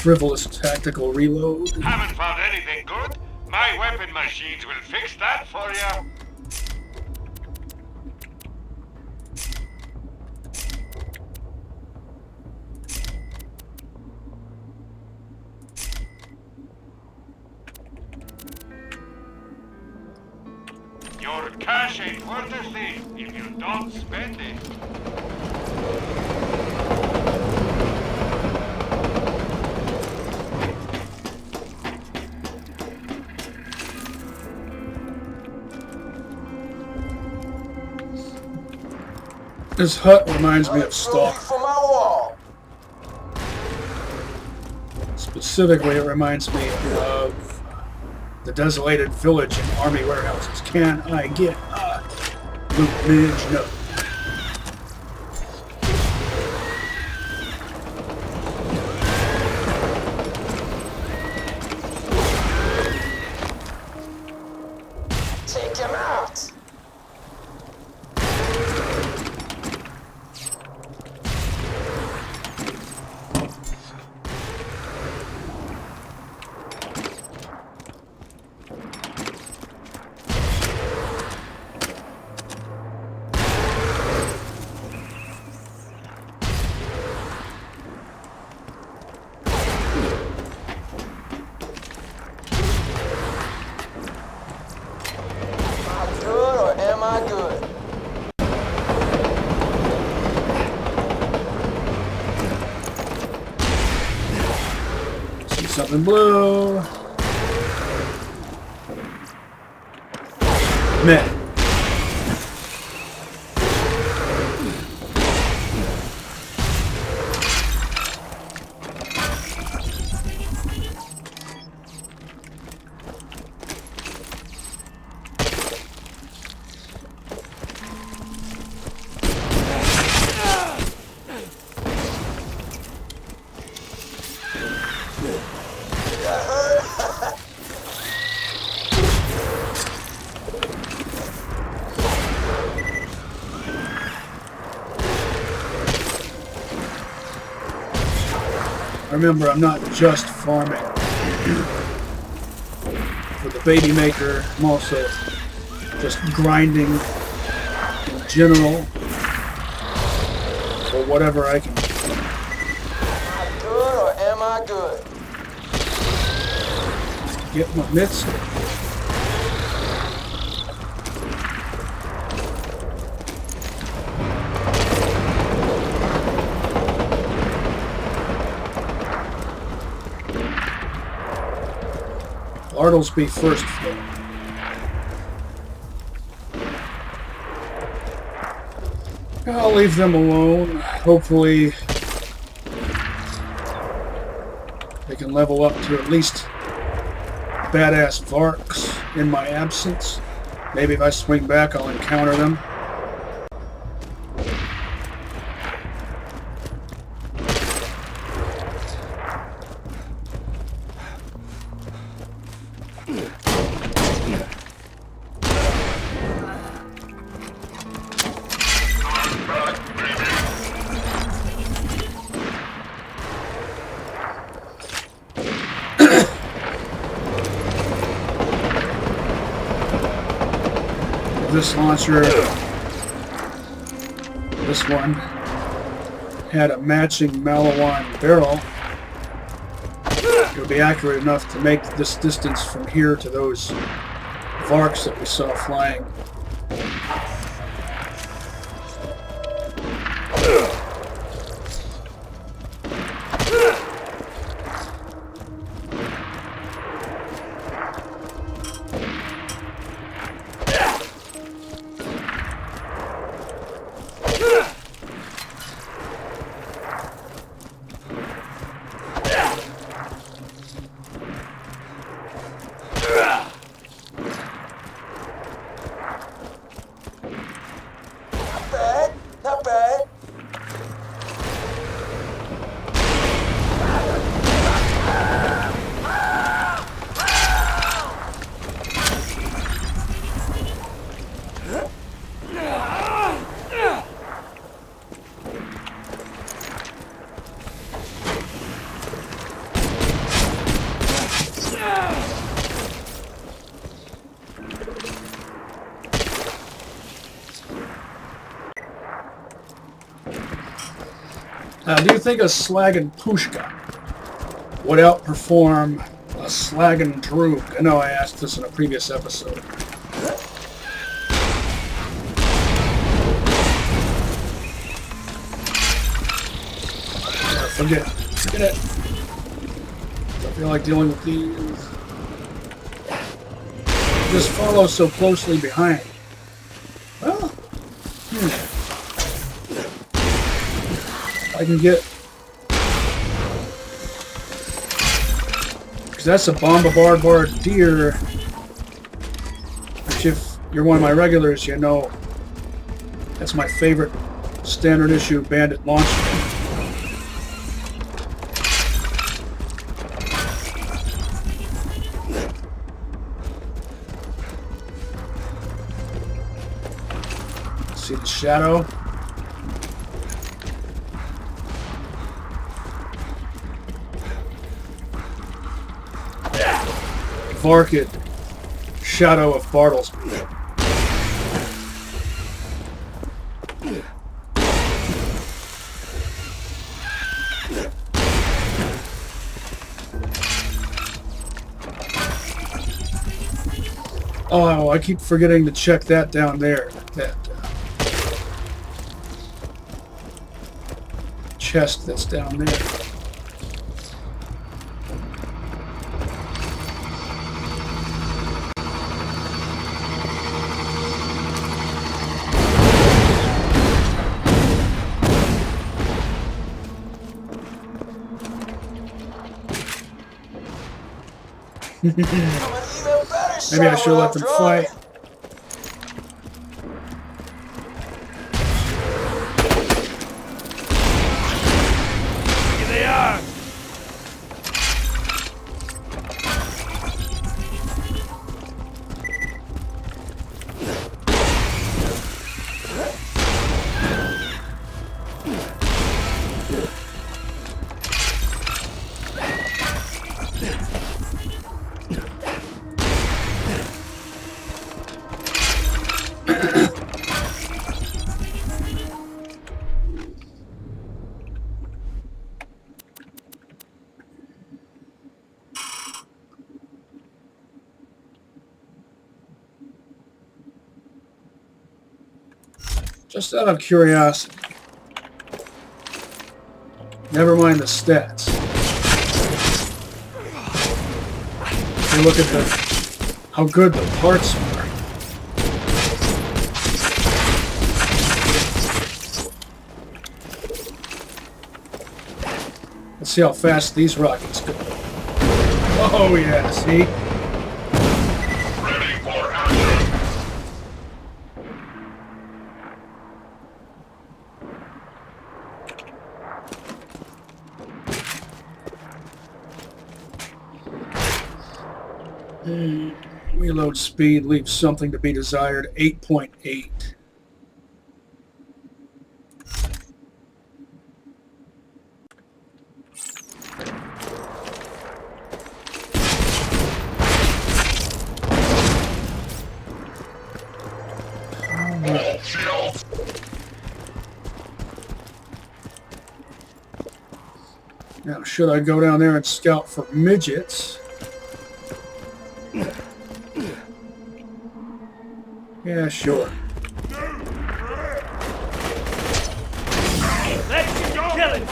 [SPEAKER 1] Frivolous tactical reload.
[SPEAKER 2] Haven't found anything good? My weapon machines will fix that for you. Your cash ain't worth a thing if you don't spend it.
[SPEAKER 1] This hut reminds me of Stalker.
[SPEAKER 3] For my wall.
[SPEAKER 1] Specifically, it reminds me of the desolated village in army warehouses. Can I get a loot midge? No.
[SPEAKER 3] Take him out. Am I good?
[SPEAKER 1] See something blue. Meh. Remember, I'm not just farming for the baby maker. I'm also just grinding in general for whatever I can.
[SPEAKER 3] Am I good or am I good?
[SPEAKER 1] Get my mitts. Bartlesby first floor. I'll leave them alone. Hopefully they can level up to at least badass Varks in my absence. Maybe if I swing back I'll encounter them. This launcher, this one, had a matching Malawan barrel. It would be accurate enough to make this distance from here to those Varks that we saw flying. Now, do you think a Slaggin' Pushka would outperform a Slaggin' Droog? I know I asked this in a previous episode. Forget it. I feel like dealing with these. Just follow so closely behind. Well, I can get, because that's a bombardier, which if you're one of my regulars, you know that's my favorite standard issue bandit launcher. See the shadow? Varkid, Shadow of Bartlesby. Oh, I keep forgetting to check that down there. That chest that's down there. Maybe I should let them fight.
[SPEAKER 5] Here they are.
[SPEAKER 1] Just out of curiosity. Never mind the stats. If you look at how good the parts are. Let's see how fast these rockets go. Oh yeah, see?
[SPEAKER 2] Ready for action.
[SPEAKER 1] Reload speed leaves something to be desired. 8.8. Now, should I go down there and scout for midgets? Yeah, sure.
[SPEAKER 5] Let's get killing.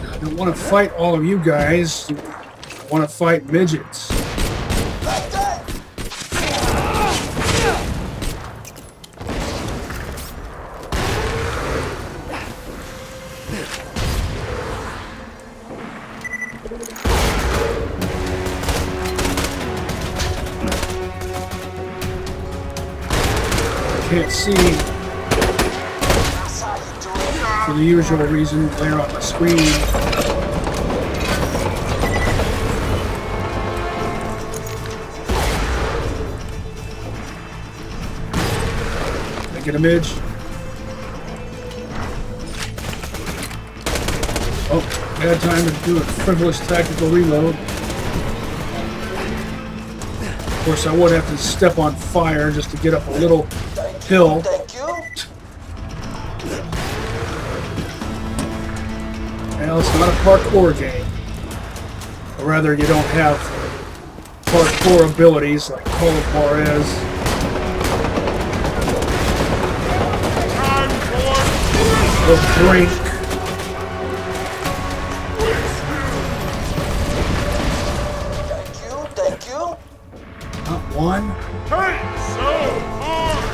[SPEAKER 1] I don't want to fight all of you guys. I want to fight midgets. can't see for the usual reason, glare on my screen. Did I get a midge? Oh, bad time to do a frivolous tactical reload. Of course, I would have to step on fire just to get up a little hill.
[SPEAKER 3] Thank you.
[SPEAKER 1] Well, it's not a parkour game. Or rather, you don't have parkour abilities like Call of Juarez. Or Drink.
[SPEAKER 3] Thank you.
[SPEAKER 1] Not one.
[SPEAKER 4] Hey, so hard!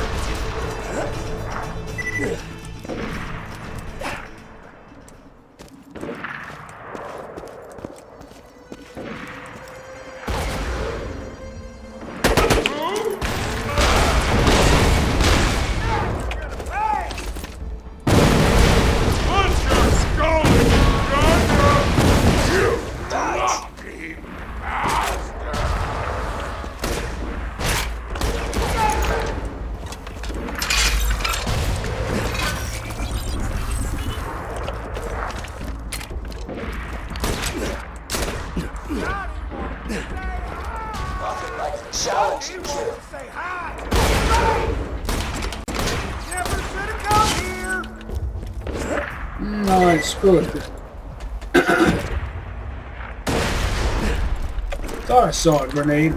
[SPEAKER 4] Punch your skull, you lucky bastard!
[SPEAKER 3] Nothing like a challenge, kid.
[SPEAKER 4] Say hi! Never should have come here!
[SPEAKER 1] Alright, screw it. Thought I saw a grenade.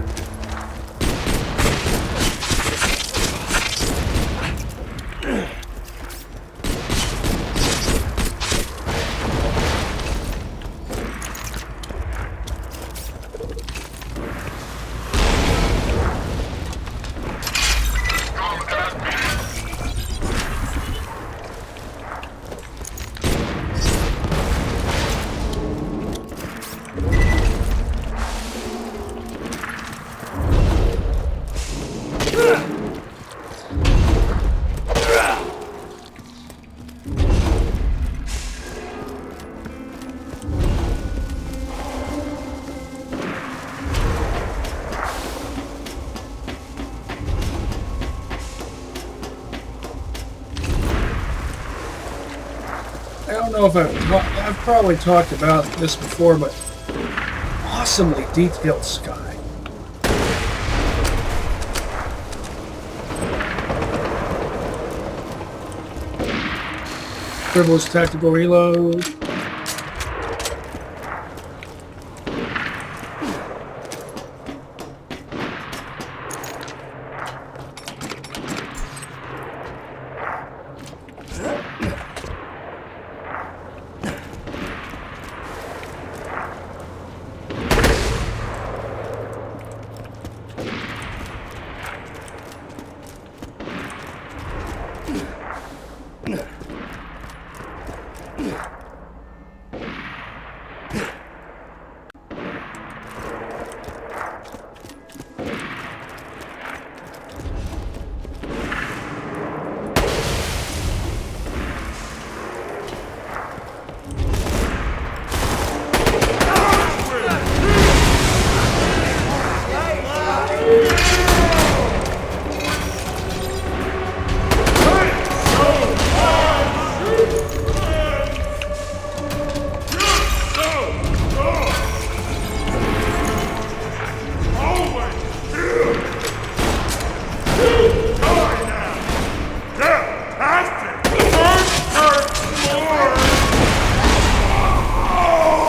[SPEAKER 1] I don't know if I've probably talked about this before, but awesomely detailed sky. Frivolous tactical reload.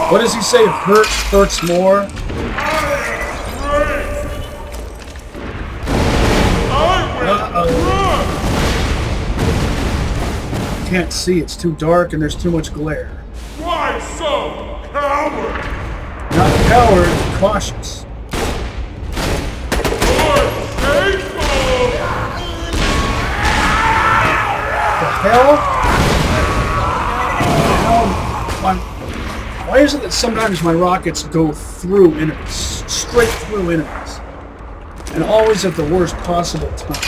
[SPEAKER 1] What does he say? Hurts more? Uh-oh. Can't see. It's too dark and there's too much glare.
[SPEAKER 4] Why so coward?
[SPEAKER 1] Not coward, cautious. The hell? Why is it that sometimes my rockets go through enemies, straight through enemies, and always at the worst possible time?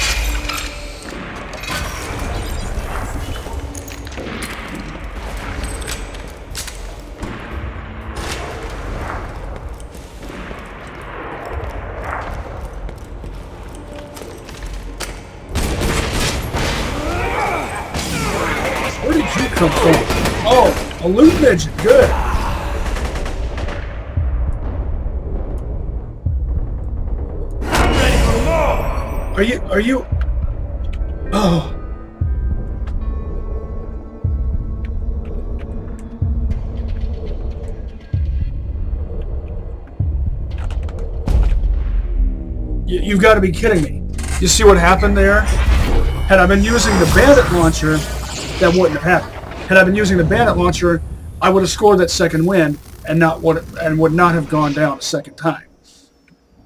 [SPEAKER 1] come from? Oh, a loot midget. Good.
[SPEAKER 5] I'm ready for more!
[SPEAKER 1] Are you? Oh. You've got to be kidding me. You see what happened there? Had I been using the bandit launcher, that wouldn't have happened. Had I been using the bandit launcher, I would have scored that second win and would not have gone down a second time.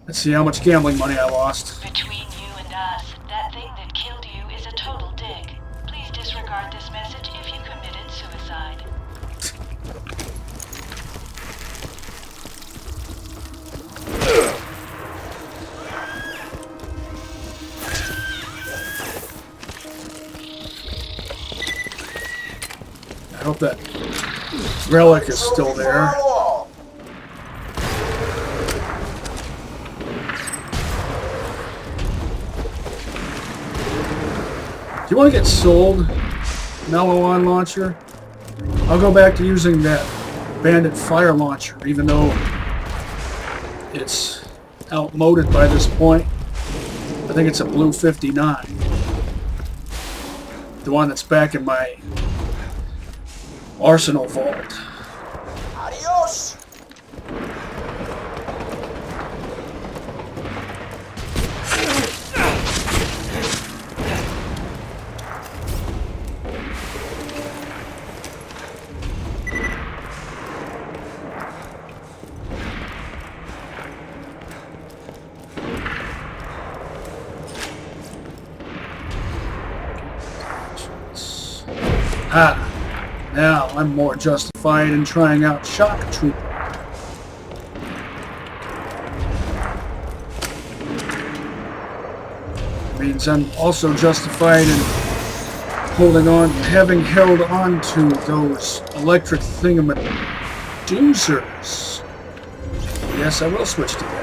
[SPEAKER 1] Let's see how much gambling money I lost.
[SPEAKER 8] Between you and us, that thing that killed you is a total dig. Please disregard this message if you committed suicide.
[SPEAKER 1] I hope that relic is still there. Do you want to get sold, Mellow-on launcher? I'll go back to using that Bandit fire launcher, even though it's outmoded by this point. I think it's a blue 59. The one that's back in my arsenal vault.
[SPEAKER 3] Adios!
[SPEAKER 1] Ah, now I'm more justified in trying out Shock Trooper. Means I'm also justified in having held on to those electric thingamadoozers. Yes, I will switch to that.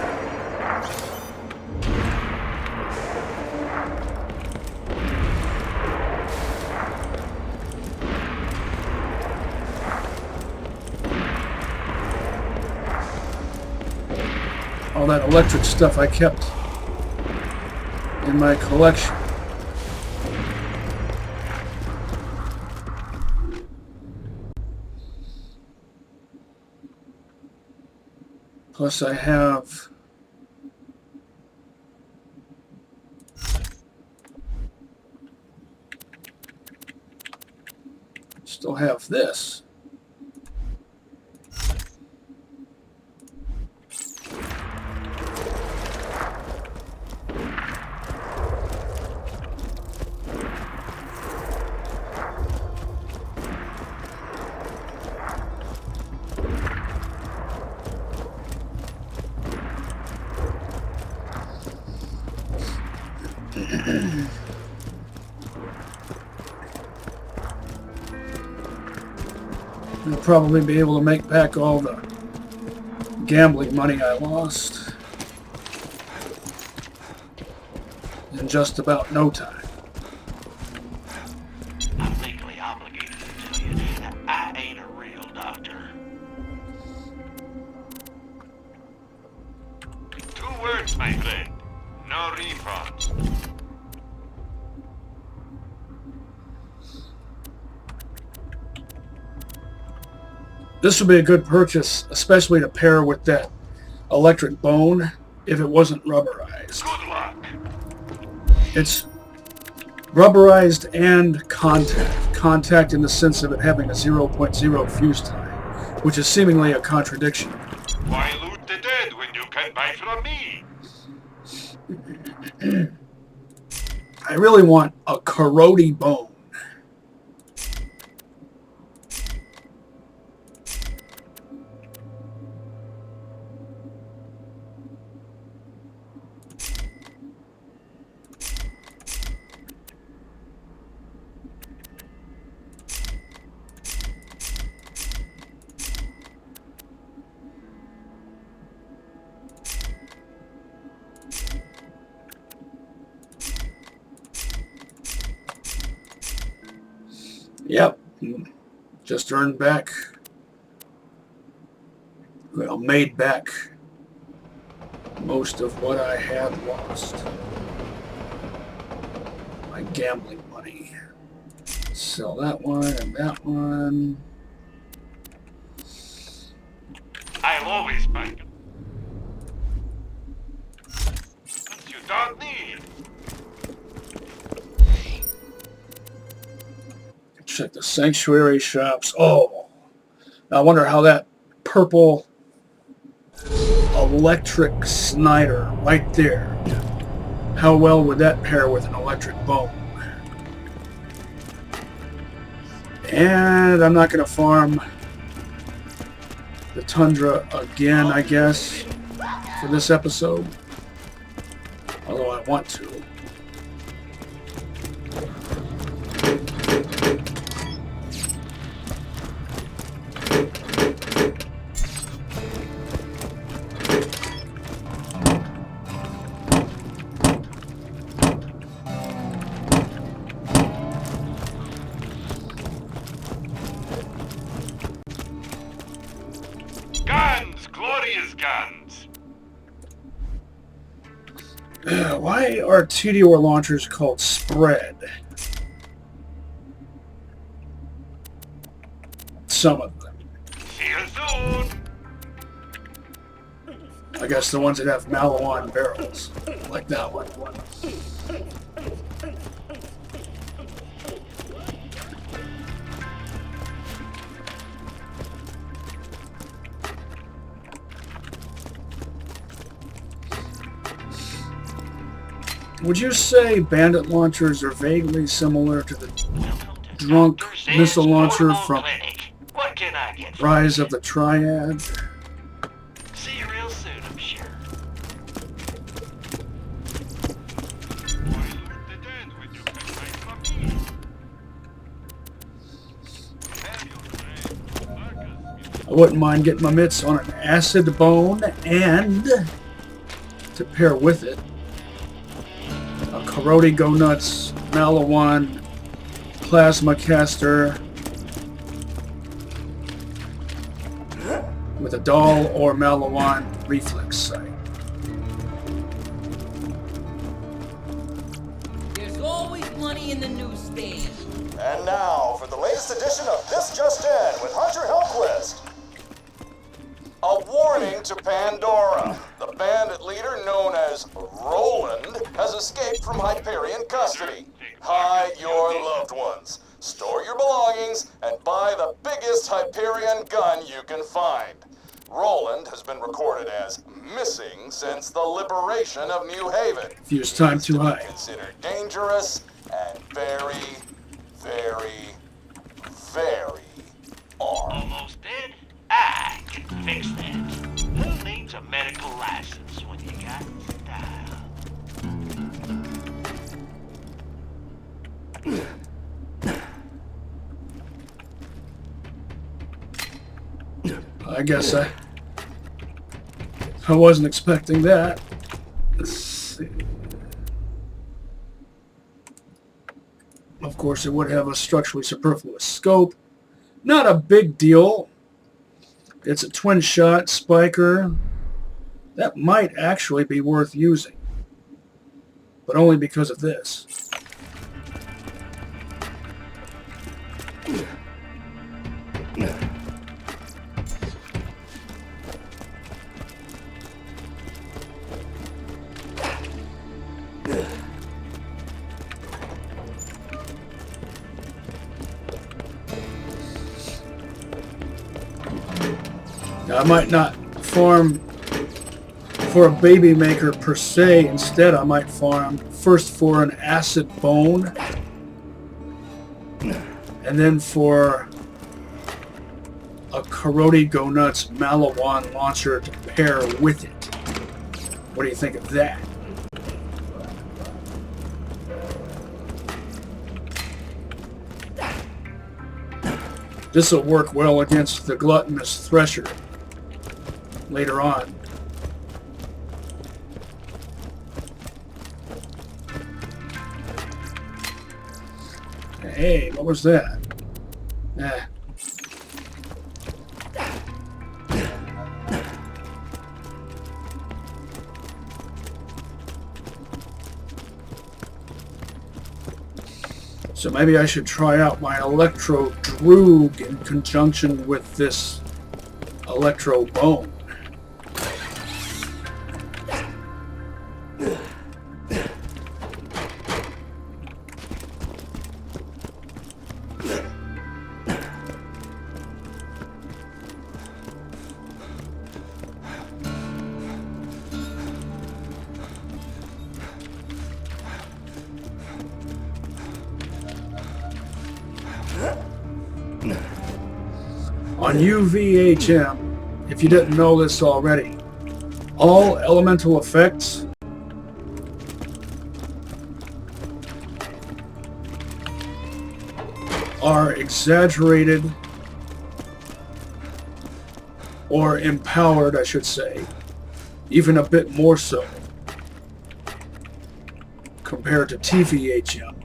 [SPEAKER 1] All that electric stuff I kept in my collection. Plus I have still have this. I'll probably be able to make back all the gambling money I lost in just about no time.
[SPEAKER 2] I'm legally obligated to tell you that I ain't a real doctor. 2 words, my friend. No refunds.
[SPEAKER 1] This would be a good purchase, especially to pair with that electric bone if it wasn't rubberized.
[SPEAKER 2] Good luck.
[SPEAKER 1] It's rubberized and contact. Contact in the sense of it having a 0.0 fuse time, which is seemingly a contradiction.
[SPEAKER 2] Why loot the dead when you can buy from me?
[SPEAKER 1] I really want a corrody bone. Yep. Just earned back, well, made back most of what I had lost. My gambling money. Sell that one and that one.
[SPEAKER 2] I'll always buy you. What you don't need.
[SPEAKER 1] Check the sanctuary shops. Oh, I wonder how that purple electric Snyder right there, how well would that pair with an electric bone? And I'm not going to farm the Tundra again, I guess, for this episode, although I want to.
[SPEAKER 2] Guns! Glorious guns!
[SPEAKER 1] Why are TDOR launchers called spread? Some of them.
[SPEAKER 2] See you soon!
[SPEAKER 1] I guess the ones that have Malawan barrels, like that one. Would you say bandit launchers are vaguely similar to the drunk missile launcher from
[SPEAKER 2] What can I get for
[SPEAKER 1] Rise of the Triad?
[SPEAKER 2] See you real soon, I'm sure.
[SPEAKER 1] I wouldn't mind getting my mitts on an acid bone and, to pair with it, a Karate Go Nuts Malawan plasma caster with a Dahl or Malawan reflex sight.
[SPEAKER 9] There's always money in the newsstand.
[SPEAKER 3] And now for the latest edition of This Just In with Hunter Hillquist. A warning to Pandora. The bandit leader known as Roland has escaped from Hyperion custody. Hide your loved ones, store your belongings, and buy the biggest Hyperion gun you can find. Roland has been recorded as missing since the liberation of New Haven.
[SPEAKER 1] Fuse time too high.
[SPEAKER 3] Considered dangerous and very, very, very armed.
[SPEAKER 2] Almost dead? I can fix that. Who needs a medical license when you got style?
[SPEAKER 1] I guess I wasn't expecting that. Let's see. Of course, it would have a structurally superfluous scope. Not a big deal. It's a twin-shot spiker. That might actually be worth using. But only because of this. Now, I might not farm for a baby maker per se. Instead, I might farm first for an acid bone and then for a Karate Go Nuts Malawan launcher to pair with it. What do you think of that? This will work well against the gluttonous thresher later on. Hey, what was that? So maybe I should try out my Electro Droog in conjunction with this Electro Bone. On UVHM, if you didn't know this already, all elemental effects are exaggerated or empowered, I should say, even a bit more so compared to TVHM.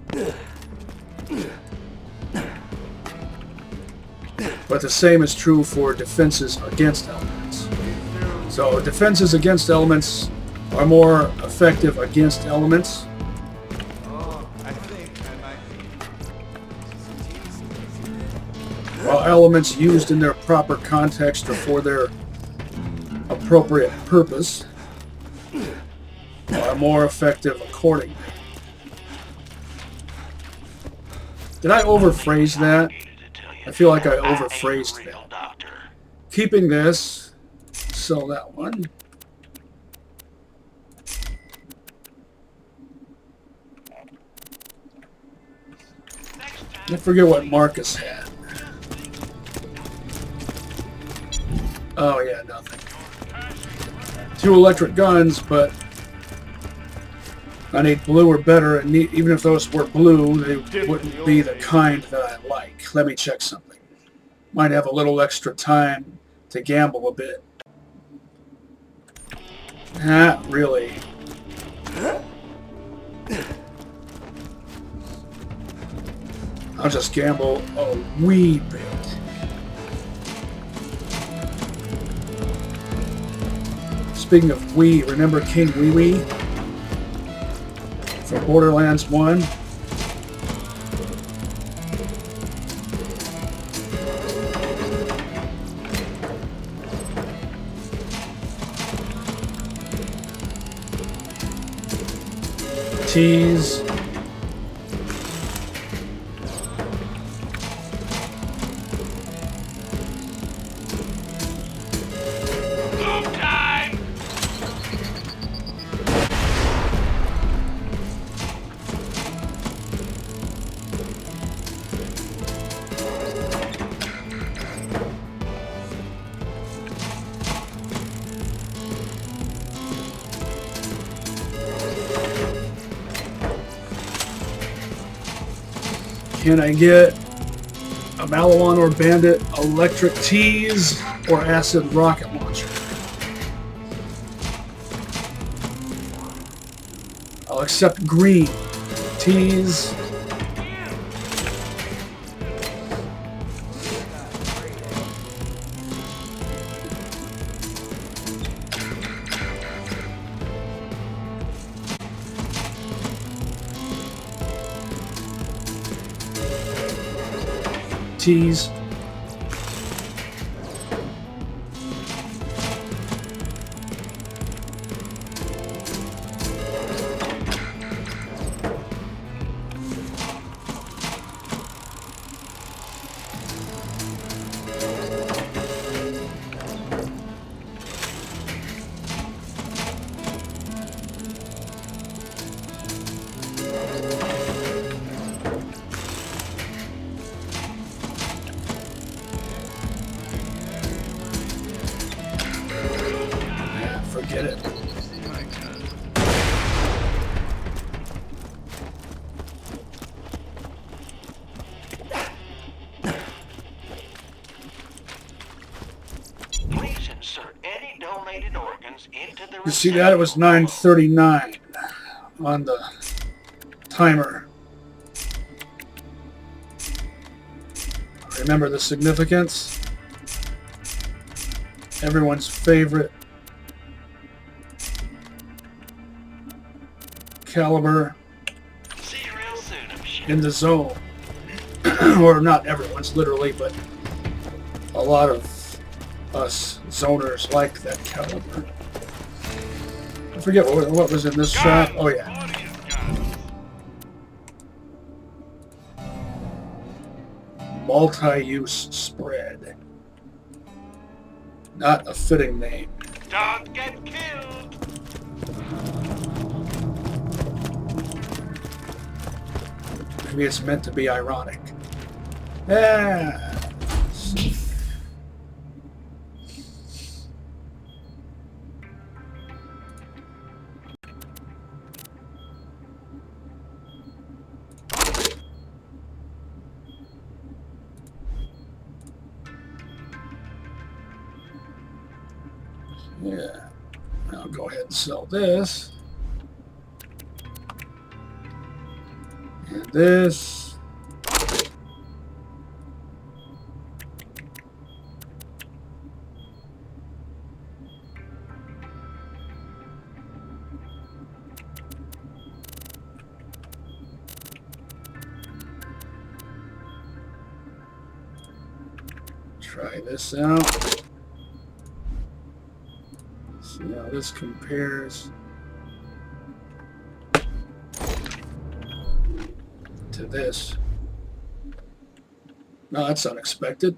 [SPEAKER 1] But the same is true for defenses against elements. So defenses against elements are more effective against elements. While elements used in their proper context or for their appropriate purpose are more effective accordingly. Did I overphrase that? I feel like I overphrased that. Keeping this, sell that one. I forget what Marcus had. Oh yeah, nothing. 2 electric guns, but I need blue or better, and even if those were blue, they wouldn't be the kind that I like. Let me check something. Might have a little extra time to gamble a bit. Not really. I'll just gamble a wee bit. Speaking of wee, remember King Wee Wee from Borderlands 1? Tease. Can I get a Malawon or Bandit electric tease or acid rocket launcher? I'll accept green. Tease. Tease. Forget it.
[SPEAKER 2] Please insert any donated organs into the
[SPEAKER 1] You see that? It was 9:39 on the timer. Remember the significance? Everyone's favorite caliber
[SPEAKER 2] See you real soon, I'm sure.
[SPEAKER 1] in the zone. or not everyone's literally, but a lot of us zoners like that caliber. I forget what was in this shot. Oh yeah. Multi-use spread. Not a fitting name.
[SPEAKER 2] Don't get killed!
[SPEAKER 1] Maybe it's meant to be ironic. Yeah. Yeah. I'll go ahead and sell this. And this. Try this out. See how this compares to this. No, that's unexpected.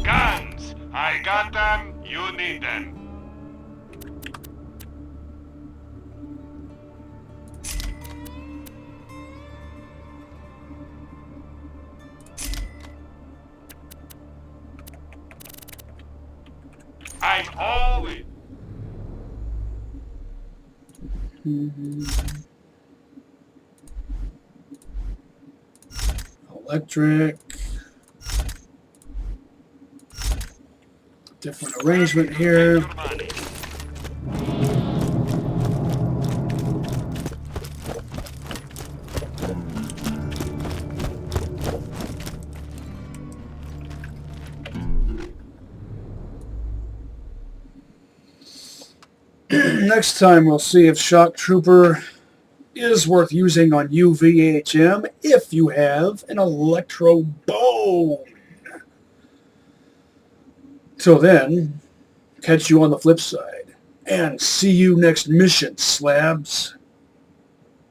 [SPEAKER 2] Guns! I got them, you need them. I'm all in.
[SPEAKER 1] Electric. Different arrangement here.
[SPEAKER 2] Your money.
[SPEAKER 1] Next time we'll see if Shock Trooper is worth using on UVHM if you have an electro bone. Till then, catch you on the flip side. And see you next mission, slabs.